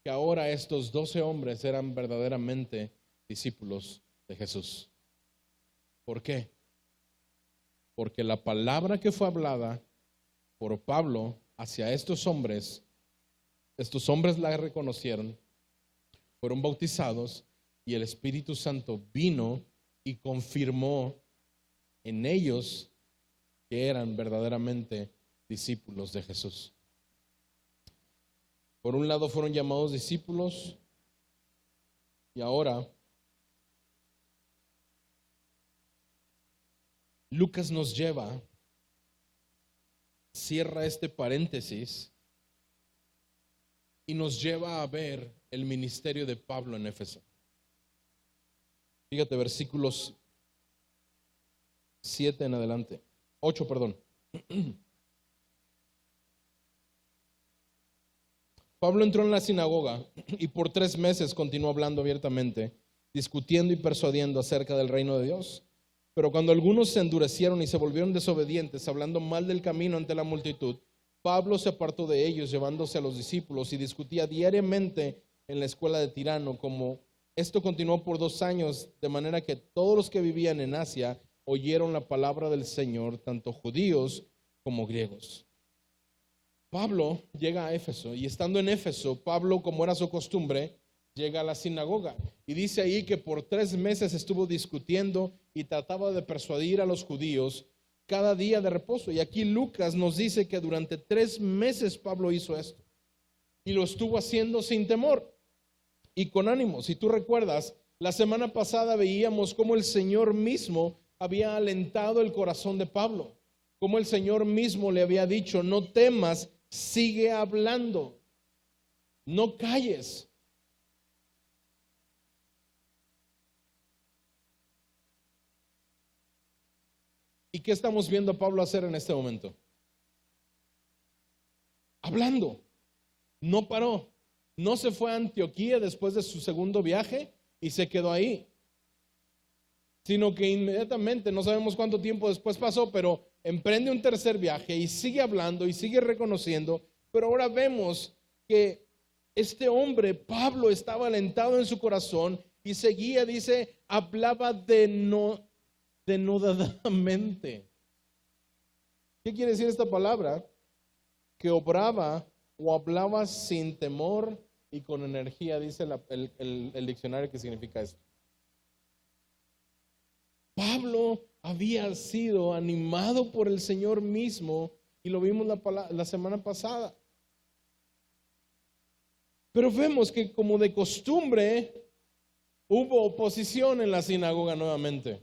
que ahora estos 12 hombres eran verdaderamente discípulos de Jesús. ¿Por qué? Porque la palabra que fue hablada por Pablo hacia estos hombres la reconocieron, fueron bautizados y el Espíritu Santo vino y confirmó en ellos que eran verdaderamente discípulos de Jesús. Por un lado fueron llamados discípulos y ahora Lucas nos lleva, cierra este paréntesis y nos lleva a ver el ministerio de Pablo en Éfeso. Fíjate, versículos 7 en adelante, 8, perdón. Pablo entró en la sinagoga y por 3 meses continuó hablando abiertamente, discutiendo y persuadiendo acerca del reino de Dios. Pero cuando algunos se endurecieron y se volvieron desobedientes, hablando mal del camino ante la multitud, Pablo se apartó de ellos, llevándose a los discípulos, y discutía diariamente en la escuela de Tirano. Como esto continuó por 2 años, de manera que todos los que vivían en Asia oyeron la palabra del Señor, tanto judíos como griegos. Pablo llega a Éfeso y estando en Éfeso, Pablo, como era su costumbre, llega a la sinagoga y dice ahí que por 3 meses estuvo discutiendo y trataba de persuadir a los judíos cada día de reposo. Y aquí Lucas nos dice que durante 3 meses Pablo hizo esto y lo estuvo haciendo sin temor y con ánimo. Si tú recuerdas, la semana pasada veíamos cómo el Señor mismo había alentado el corazón de Pablo, cómo el Señor mismo le había dicho: no temas, sigue hablando, no calles. ¿Y qué estamos viendo a Pablo hacer en este momento? Hablando. No paró. No se fue a Antioquía después de su segundo viaje y se quedó ahí, sino que inmediatamente, no sabemos cuánto tiempo después pasó, pero emprende un tercer viaje y sigue hablando y sigue reconociendo. Pero ahora vemos que este hombre, Pablo, estaba alentado en su corazón y seguía, dice, hablaba denodadamente. ¿Qué quiere decir esta palabra? Que obraba o hablaba sin temor y con energía, dice el diccionario, que significa esto. Pablo había sido animado por el Señor mismo y lo vimos la semana pasada. Pero vemos que, como de costumbre, hubo oposición en la sinagoga nuevamente.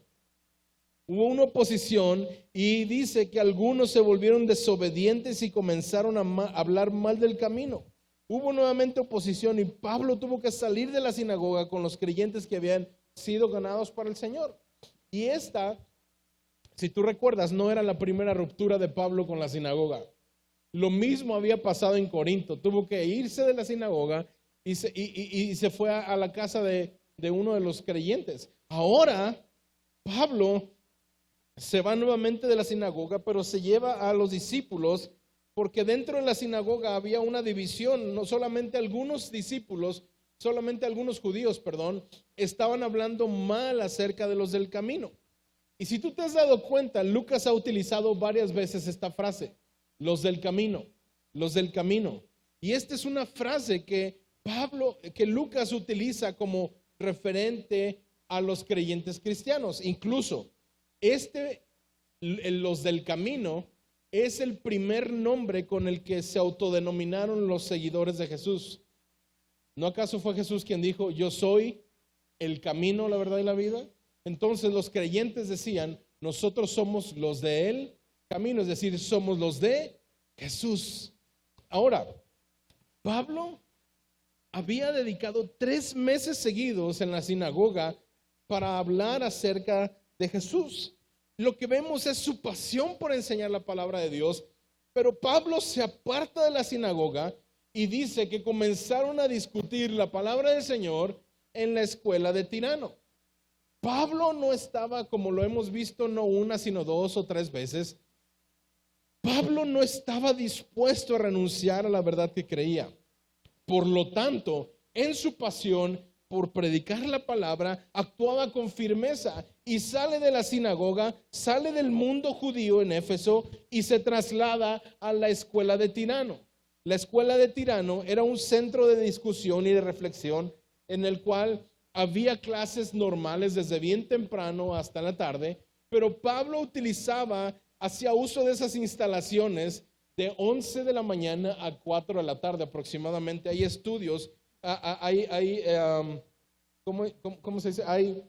Hubo una oposición y dice que algunos se volvieron desobedientes y comenzaron a hablar mal del camino. Hubo nuevamente oposición y Pablo tuvo que salir de la sinagoga con los creyentes que habían sido ganados para el Señor. Y esta, si tú recuerdas, no era la primera ruptura de Pablo con la sinagoga. Lo mismo había pasado en Corinto. Tuvo que irse de la sinagoga y se fue a la casa de uno de los creyentes. Ahora, Pablo se va nuevamente de la sinagoga, pero se lleva a los discípulos, porque dentro de la sinagoga había una división. No solamente algunos discípulos, solamente algunos judíos, estaban hablando mal acerca de los del camino. Y si tú te has dado cuenta, Lucas ha utilizado varias veces esta frase: los del camino, los del camino. Y esta es una frase que Lucas utiliza como referente a los creyentes cristianos. Incluso los del camino es el primer nombre con el que se autodenominaron los seguidores de Jesús. ¿No acaso fue Jesús quien dijo: yo soy el camino, la verdad y la vida. Entonces los creyentes decían, nosotros somos los del camino, es decir, somos los de Jesús. Ahora, Pablo había dedicado 3 meses seguidos en la sinagoga para hablar acerca de Jesús. Lo que vemos es su pasión por enseñar la palabra de Dios, pero Pablo se aparta de la sinagoga y dice que comenzaron a discutir la palabra del Señor en la escuela de Tirano. Pablo no estaba, como lo hemos visto, no una, sino 2 o 3 veces. Pablo no estaba dispuesto a renunciar a la verdad que creía. Por lo tanto, en su pasión por predicar la palabra, actuaba con firmeza y sale de la sinagoga, sale del mundo judío en Éfeso y se traslada a la escuela de Tirano. La escuela de Tirano era un centro de discusión y de reflexión en el cual había clases normales desde bien temprano hasta la tarde, pero Pablo hacía uso de esas instalaciones de 11 de la mañana a 4 de la tarde aproximadamente. Hay estudios, ¿cómo se dice? Hay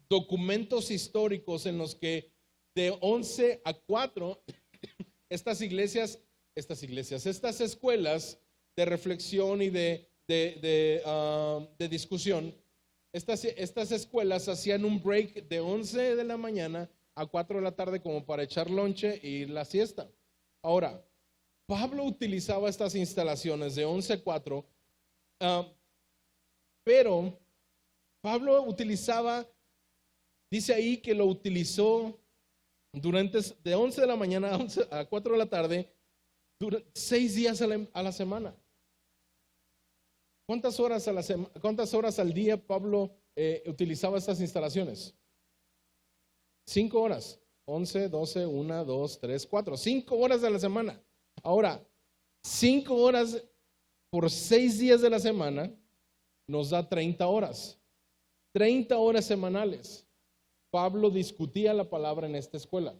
documentos históricos en los que de 11 a 4 estas escuelas de reflexión y de discusión, estas escuelas hacían un break de 11 de la mañana a 4 de la tarde como para echar lonche y la siesta. Ahora, Pablo utilizaba estas instalaciones de 11 a 4, pero Pablo dice ahí que lo utilizó de 11 de la mañana a 4 de la tarde, 6 días a la semana. ¿Cuántas horas al día Pablo utilizaba estas instalaciones? 5 horas. 11, 12, 1, 2, 3, 4. 5 horas a la semana. Ahora, 5 horas por 6 días de la semana nos da 30 horas. 30 horas semanales. Pablo discutía la palabra en esta escuela.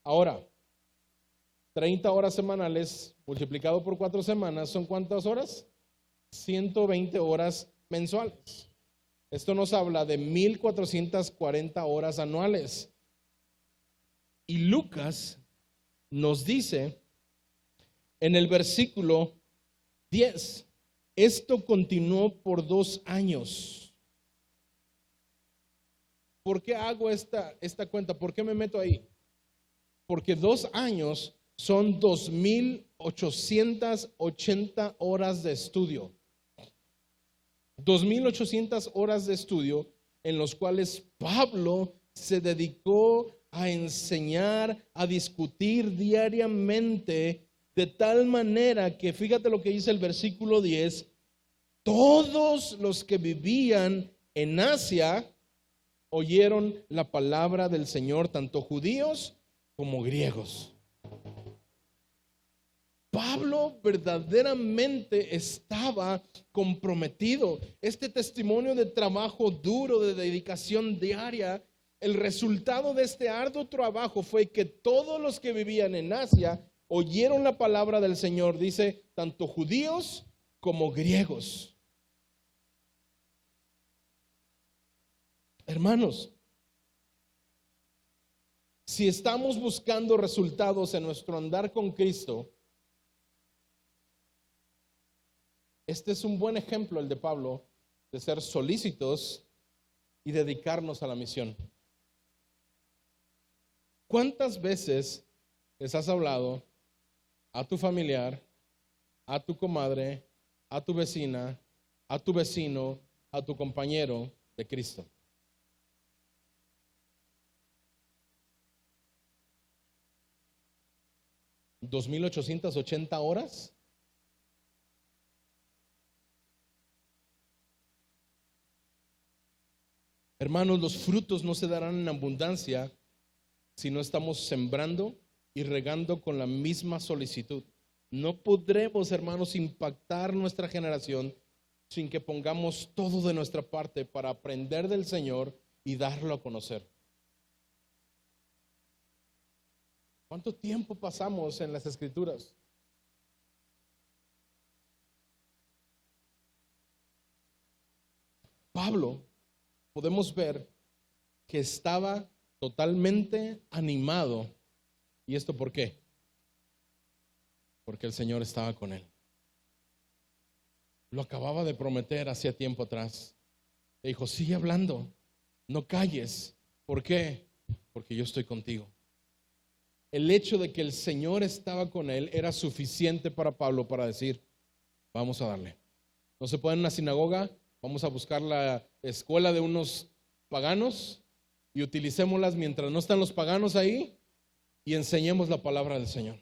Ahora, 30 horas semanales multiplicado por 4 semanas, ¿son cuántas horas? 120 horas mensuales. Esto nos habla de 1440 horas anuales. Y Lucas nos dice en el versículo 10, esto continuó por 2 años. ¿Por qué hago esta cuenta? ¿Por qué me meto ahí? Porque 2 años son 2880 horas de estudio. 2800 horas de estudio en los cuales Pablo se dedicó a enseñar, a discutir diariamente, de tal manera que, fíjate lo que dice el versículo 10, todos los que vivían en Asia oyeron la palabra del Señor, tanto judíos como griegos. Pablo verdaderamente estaba comprometido. Este testimonio de trabajo duro, de dedicación diaria, el resultado de este arduo trabajo fue que todos los que vivían en Asia oyeron la palabra del Señor, dice, tanto judíos como griegos. Hermanos, si estamos buscando resultados en nuestro andar con Cristo, este es un buen ejemplo, el de Pablo, de ser solícitos y dedicarnos a la misión. ¿Cuántas veces les has hablado a tu familiar, a tu comadre, a tu vecina, a tu vecino, a tu compañero de Cristo? ¿2880 horas? Hermanos, los frutos no se darán en abundancia si no estamos sembrando y regando con la misma solicitud. No podremos, hermanos, impactar nuestra generación sin que pongamos todo de nuestra parte para aprender del Señor y darlo a conocer. ¿Cuánto tiempo pasamos en las Escrituras? Pablo podemos ver que estaba totalmente animado. ¿Y esto por qué? Porque el Señor estaba con él. Lo acababa de prometer hacía tiempo atrás. Le dijo, sigue hablando, no calles. ¿Por qué? Porque yo estoy contigo. El hecho de que el Señor estaba con él era suficiente para Pablo para decir, vamos a darle. No se puede en una sinagoga, vamos a buscar la escuela de unos paganos y utilicémoslas mientras no están los paganos ahí y enseñemos la palabra del Señor.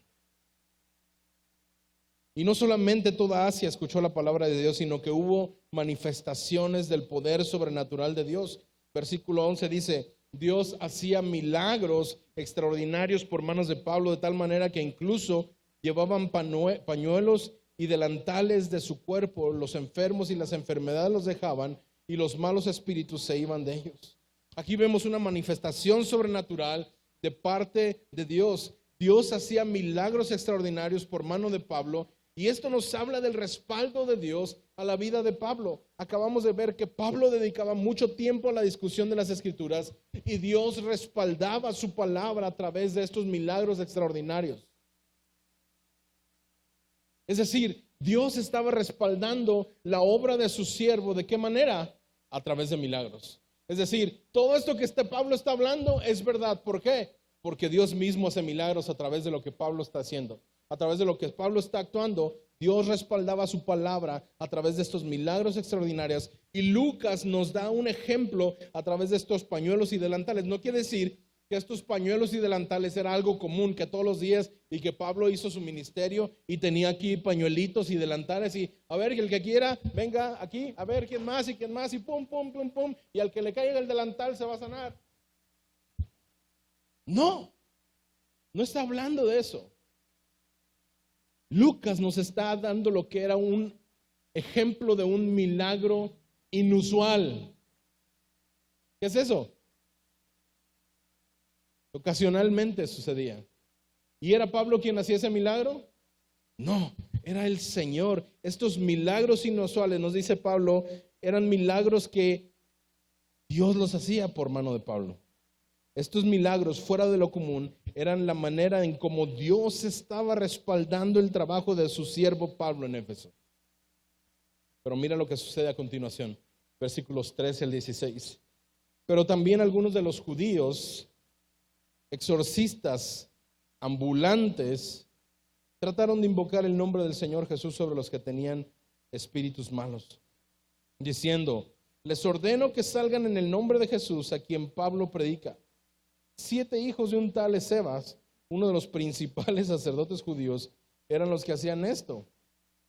Y no solamente toda Asia escuchó la palabra de Dios, sino que hubo manifestaciones del poder sobrenatural de Dios. Versículo 11 dice, Dios hacía milagros extraordinarios por manos de Pablo, de tal manera que incluso llevaban pañuelos y delantales de su cuerpo, los enfermos y las enfermedades los dejaban y los malos espíritus se iban de ellos. Aquí vemos una manifestación sobrenatural de parte de Dios. Dios hacía milagros extraordinarios por mano de Pablo. Y esto nos habla del respaldo de Dios a la vida de Pablo. Acabamos de ver que Pablo dedicaba mucho tiempo a la discusión de las Escrituras y Dios respaldaba su palabra a través de estos milagros extraordinarios. Es decir, Dios estaba respaldando la obra de su siervo. ¿De qué manera? A través de milagros. Es decir, todo esto que Pablo está hablando es verdad. ¿Por qué? Porque Dios mismo hace milagros a través de lo que Pablo está haciendo. A través de lo que Pablo está actuando, Dios respaldaba su palabra a través de estos milagros extraordinarios. Y Lucas nos da un ejemplo a través de estos pañuelos y delantales. No quiere decir que estos pañuelos y delantales era algo común, que todos los días y que Pablo hizo su ministerio y tenía aquí pañuelitos y delantales y a ver, el que quiera, venga aquí, a ver quién más y pum, pum, pum, pum, y al que le caiga el delantal se va a sanar. No está hablando de eso. Lucas nos está dando lo que era un ejemplo de un milagro inusual. ¿Qué es eso? Ocasionalmente sucedía. ¿Y era Pablo quien hacía ese milagro? No, era el Señor. Estos milagros inusuales, nos dice Pablo, eran milagros que Dios los hacía por mano de Pablo. Estos milagros fuera de lo común eran la manera en cómo Dios estaba respaldando el trabajo de su siervo Pablo en Éfeso. Pero mira lo que sucede a continuación, versículos 13 al 16. Pero también algunos de los judíos, exorcistas ambulantes, trataron de invocar el nombre del Señor Jesús sobre los que tenían espíritus malos, diciendo, les ordeno que salgan en el nombre de Jesús a quien Pablo predica. 7 hijos de un tal Escevas, uno de los principales sacerdotes judíos, eran los que hacían esto.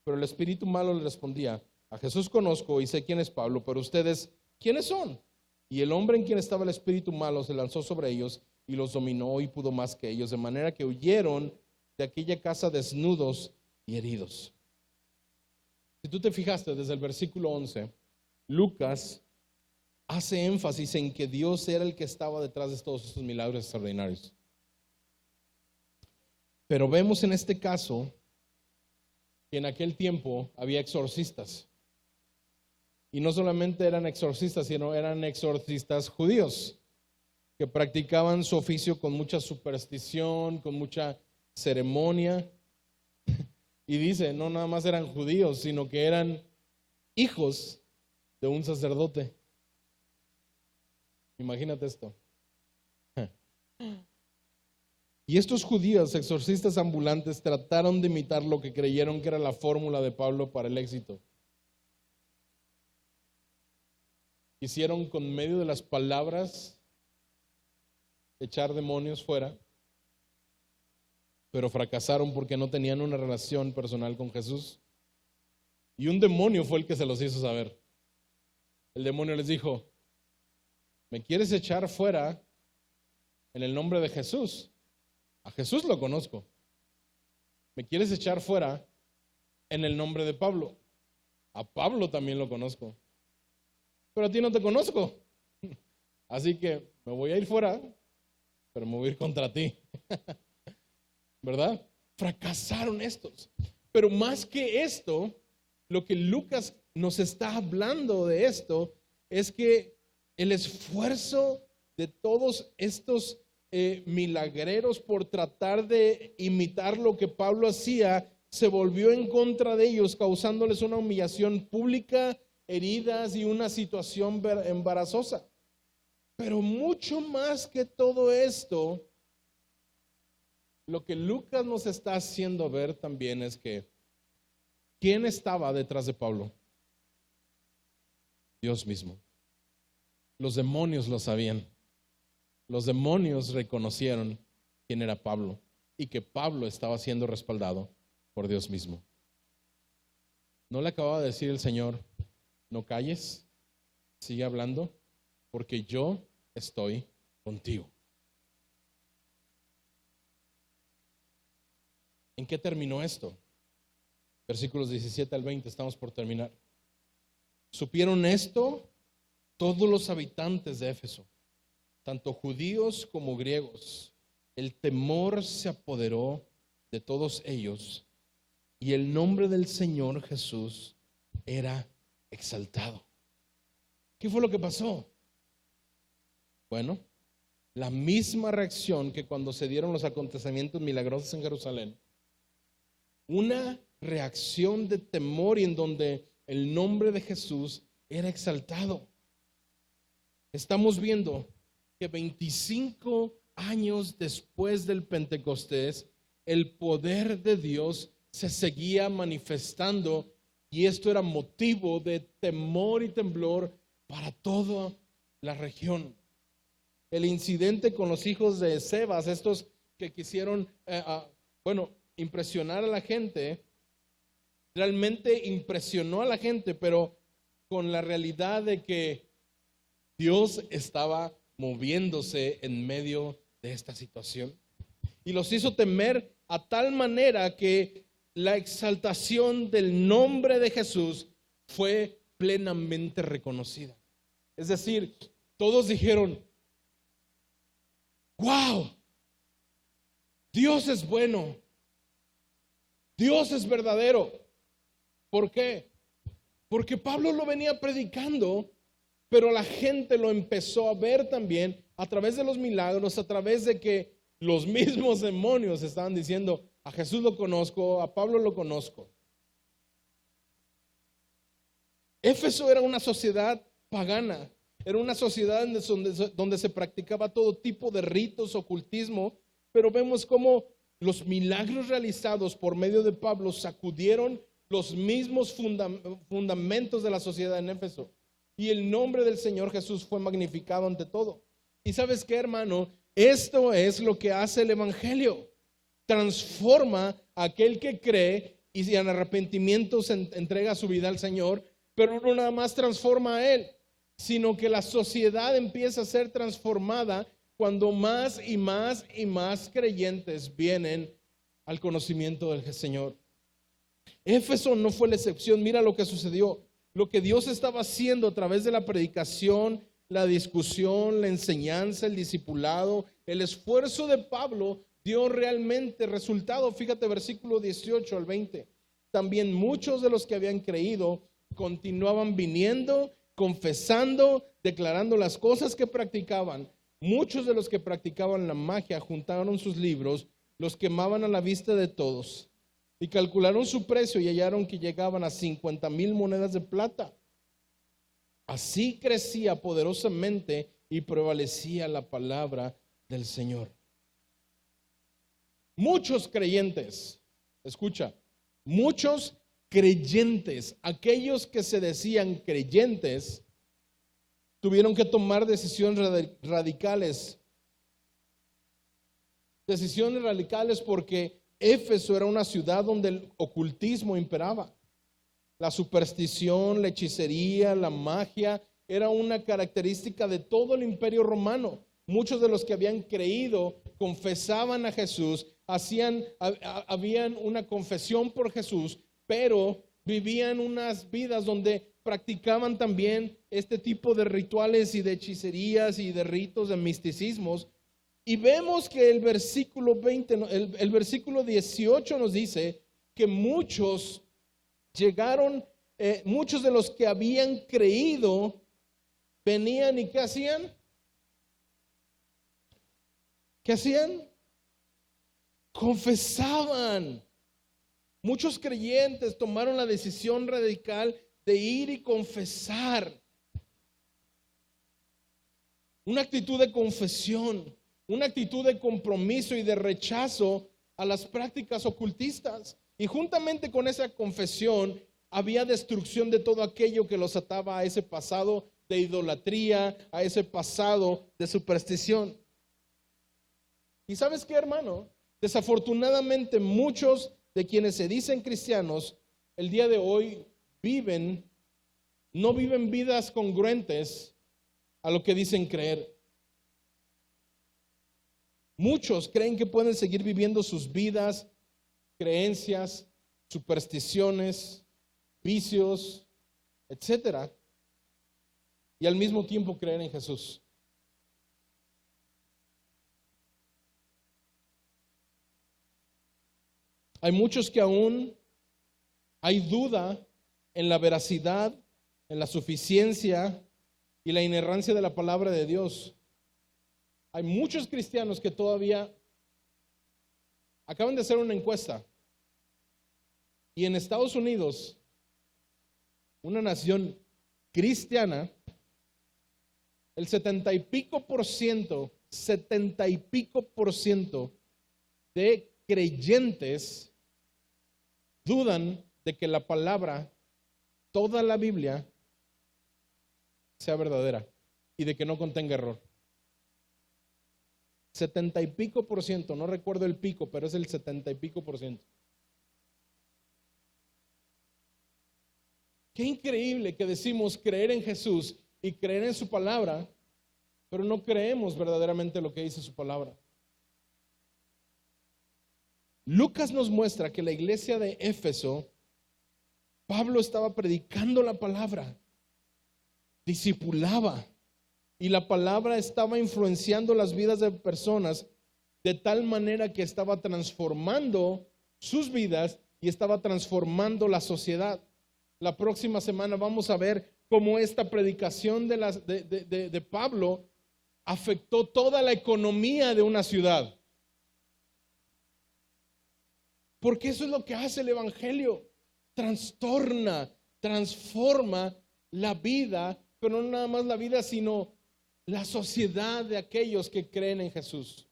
Pero el espíritu malo le respondía, a Jesús conozco y sé quién es Pablo, pero ustedes, ¿quiénes son? Y el hombre en quien estaba el espíritu malo se lanzó sobre ellos y los dominó y pudo más que ellos, de manera que huyeron de aquella casa desnudos y heridos. Si tú te fijaste desde el versículo 11, Lucas hace énfasis en que Dios era el que estaba detrás de todos estos milagros extraordinarios. Pero vemos en este caso que en aquel tiempo había exorcistas. Y no solamente eran exorcistas, sino eran exorcistas judíos que practicaban su oficio con mucha superstición, con mucha ceremonia. Y dice, no nada más eran judíos, sino que eran hijos de un sacerdote. Imagínate esto. Y estos judíos, exorcistas ambulantes, trataron de imitar lo que creyeron que era la fórmula de Pablo para el éxito. Quisieron con medio de las palabras echar demonios fuera, pero fracasaron porque no tenían una relación personal con Jesús. Y un demonio fue el que se los hizo saber. El demonio les dijo, ¿me quieres echar fuera en el nombre de Jesús? A Jesús lo conozco. ¿Me quieres echar fuera en el nombre de Pablo? A Pablo también lo conozco. Pero a ti no te conozco. Así que me voy a ir fuera, pero me voy a ir contra ti. ¿Verdad? Fracasaron estos. Pero más que esto, lo que Lucas nos está hablando de esto es que el esfuerzo de todos estos milagreros por tratar de imitar lo que Pablo hacía, se volvió en contra de ellos, causándoles una humillación pública, heridas y una situación embarazosa. Pero mucho más que todo esto, lo que Lucas nos está haciendo ver también es que ¿quién estaba detrás de Pablo? Dios mismo. Los demonios lo sabían. Los demonios reconocieron quién era Pablo y que Pablo estaba siendo respaldado por Dios mismo. ¿No le acababa de decir el Señor, no calles, sigue hablando, porque yo estoy contigo? ¿En qué terminó esto? Versículos 17 al 20, estamos por terminar. ¿Supieron esto todos los habitantes de Éfeso, tanto judíos como griegos? El temor se apoderó de todos ellos y el nombre del Señor Jesús era exaltado. ¿Qué fue lo que pasó? Bueno, la misma reacción que cuando se dieron los acontecimientos milagrosos en Jerusalén. Una reacción de temor y en donde el nombre de Jesús era exaltado. Estamos viendo que 25 años después del Pentecostés, el poder de Dios se seguía manifestando y esto era motivo de temor y temblor para toda la región. El incidente con los hijos de Sebas, estos que quisieron, impresionar a la gente, realmente impresionó a la gente, pero con la realidad de que Dios estaba moviéndose en medio de esta situación. Y los hizo temer a tal manera que la exaltación del nombre de Jesús fue plenamente reconocida. Es decir, todos dijeron, wow, Dios es bueno, Dios es verdadero. ¿Por qué? Porque Pablo lo venía predicando, pero la gente lo empezó a ver también a través de los milagros, a través de que los mismos demonios estaban diciendo, a Jesús lo conozco, a Pablo lo conozco. Éfeso era una sociedad pagana, era una sociedad donde se practicaba todo tipo de ritos, ocultismo, pero vemos cómo los milagros realizados por medio de Pablo sacudieron los mismos fundamentos de la sociedad en Éfeso. Y el nombre del Señor Jesús fue magnificado ante todo. Y ¿sabes qué, hermano? Esto es lo que hace el Evangelio. Transforma a aquel que cree y en arrepentimiento se entrega su vida al Señor, pero no nada más transforma a él, sino que la sociedad empieza a ser transformada cuando más y más y más creyentes vienen al conocimiento del Señor. Éfeso no fue la excepción. Mira lo que sucedió. Lo que Dios estaba haciendo a través de la predicación, la discusión, la enseñanza, el discipulado, el esfuerzo de Pablo dio realmente resultado. Fíjate, versículo 18 al 20. También muchos de los que habían creído continuaban viniendo, confesando, declarando las cosas que practicaban. Muchos de los que practicaban la magia juntaron sus libros, los quemaban a la vista de todos y calcularon su precio y hallaron que llegaban a 50,000 monedas de plata. Así crecía poderosamente y prevalecía la palabra del Señor. Muchos creyentes, escucha, muchos creyentes, aquellos que se decían creyentes, tuvieron que tomar decisiones radicales. Decisiones radicales porque Éfeso era una ciudad donde el ocultismo imperaba. La superstición, la hechicería, la magia era una característica de todo el imperio romano. Muchos de los que habían creído confesaban a Jesús, habían una confesión por Jesús, pero vivían unas vidas donde practicaban también este tipo de rituales y de hechicerías y de ritos, de misticismos. Y vemos que el versículo 18 nos dice que muchos llegaron, muchos de los que habían creído venían y ¿qué hacían? ¿Qué hacían? Confesaban. Muchos creyentes tomaron la decisión radical de ir y confesar. Una actitud de confesión, una actitud de compromiso y de rechazo a las prácticas ocultistas. Y juntamente con esa confesión había destrucción de todo aquello que los ataba a ese pasado de idolatría, a ese pasado de superstición. ¿Y sabes qué, hermano? Desafortunadamente muchos de quienes se dicen cristianos el día de hoy no viven vidas congruentes a lo que dicen creer. Muchos creen que pueden seguir viviendo sus vidas, creencias, supersticiones, vicios, etcétera, y al mismo tiempo creer en Jesús. Hay muchos que aún hay duda en la veracidad, en la suficiencia y la inerrancia de la palabra de Dios. Hay muchos cristianos que todavía acaban de hacer una encuesta y en Estados Unidos, una nación cristiana, el 70 y pico por ciento de creyentes dudan de que la palabra, toda la Biblia, sea verdadera y de que no contenga error. 70 y pico por ciento, no recuerdo el pico, pero es el 70 y pico por ciento. Qué increíble que decimos creer en Jesús y creer en su palabra, pero no creemos verdaderamente lo que dice su palabra. Lucas nos muestra que la iglesia de Éfeso, Pablo estaba predicando la palabra, discipulaba, y la palabra estaba influenciando las vidas de personas de tal manera que estaba transformando sus vidas y estaba transformando la sociedad. La próxima semana vamos a ver cómo esta predicación de Pablo afectó toda la economía de una ciudad. Porque eso es lo que hace el evangelio. Trastorna, transforma la vida, pero no nada más la vida, sino la sociedad de aquellos que creen en Jesús.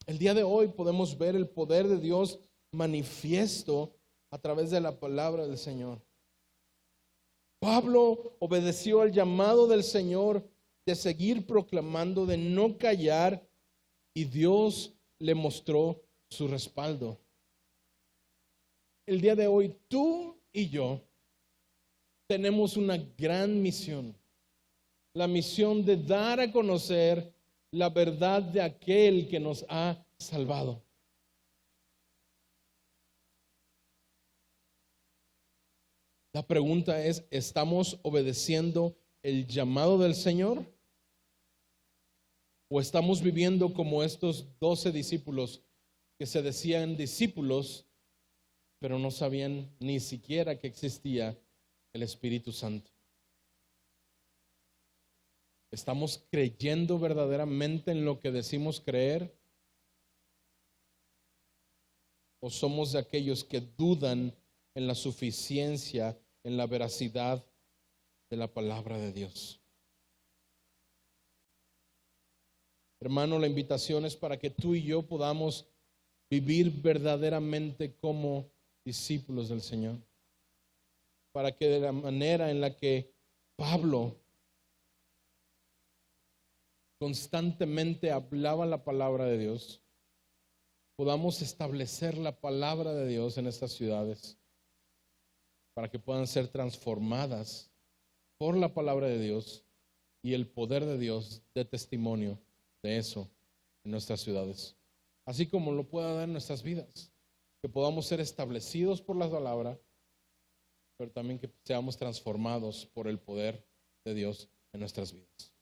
El día de hoy podemos ver el poder de Dios manifiesto a través de la palabra del Señor. Pablo obedeció al llamado del Señor de seguir proclamando, de no callar, y Dios le mostró su respaldo. El día de hoy tú y yo tenemos una gran misión, la misión de dar a conocer la verdad de aquel que nos ha salvado. La pregunta es, ¿estamos obedeciendo el llamado del Señor? ¿O estamos viviendo como estos 12 discípulos que se decían discípulos, pero no sabían ni siquiera que existía el Espíritu Santo? ¿Estamos creyendo verdaderamente en lo que decimos creer? ¿O somos de aquellos que dudan en la suficiencia, en la veracidad de la palabra de Dios? Hermano, la invitación es para que tú y yo podamos vivir verdaderamente como discípulos del Señor. Para que de la manera en la que Pablo constantemente hablaba la palabra de Dios, podamos establecer la palabra de Dios en estas ciudades, para que puedan ser transformadas por la palabra de Dios y el poder de Dios de testimonio de eso en nuestras ciudades, así como lo pueda dar en nuestras vidas, que podamos ser establecidos por la palabra, pero también que seamos transformados por el poder de Dios en nuestras vidas.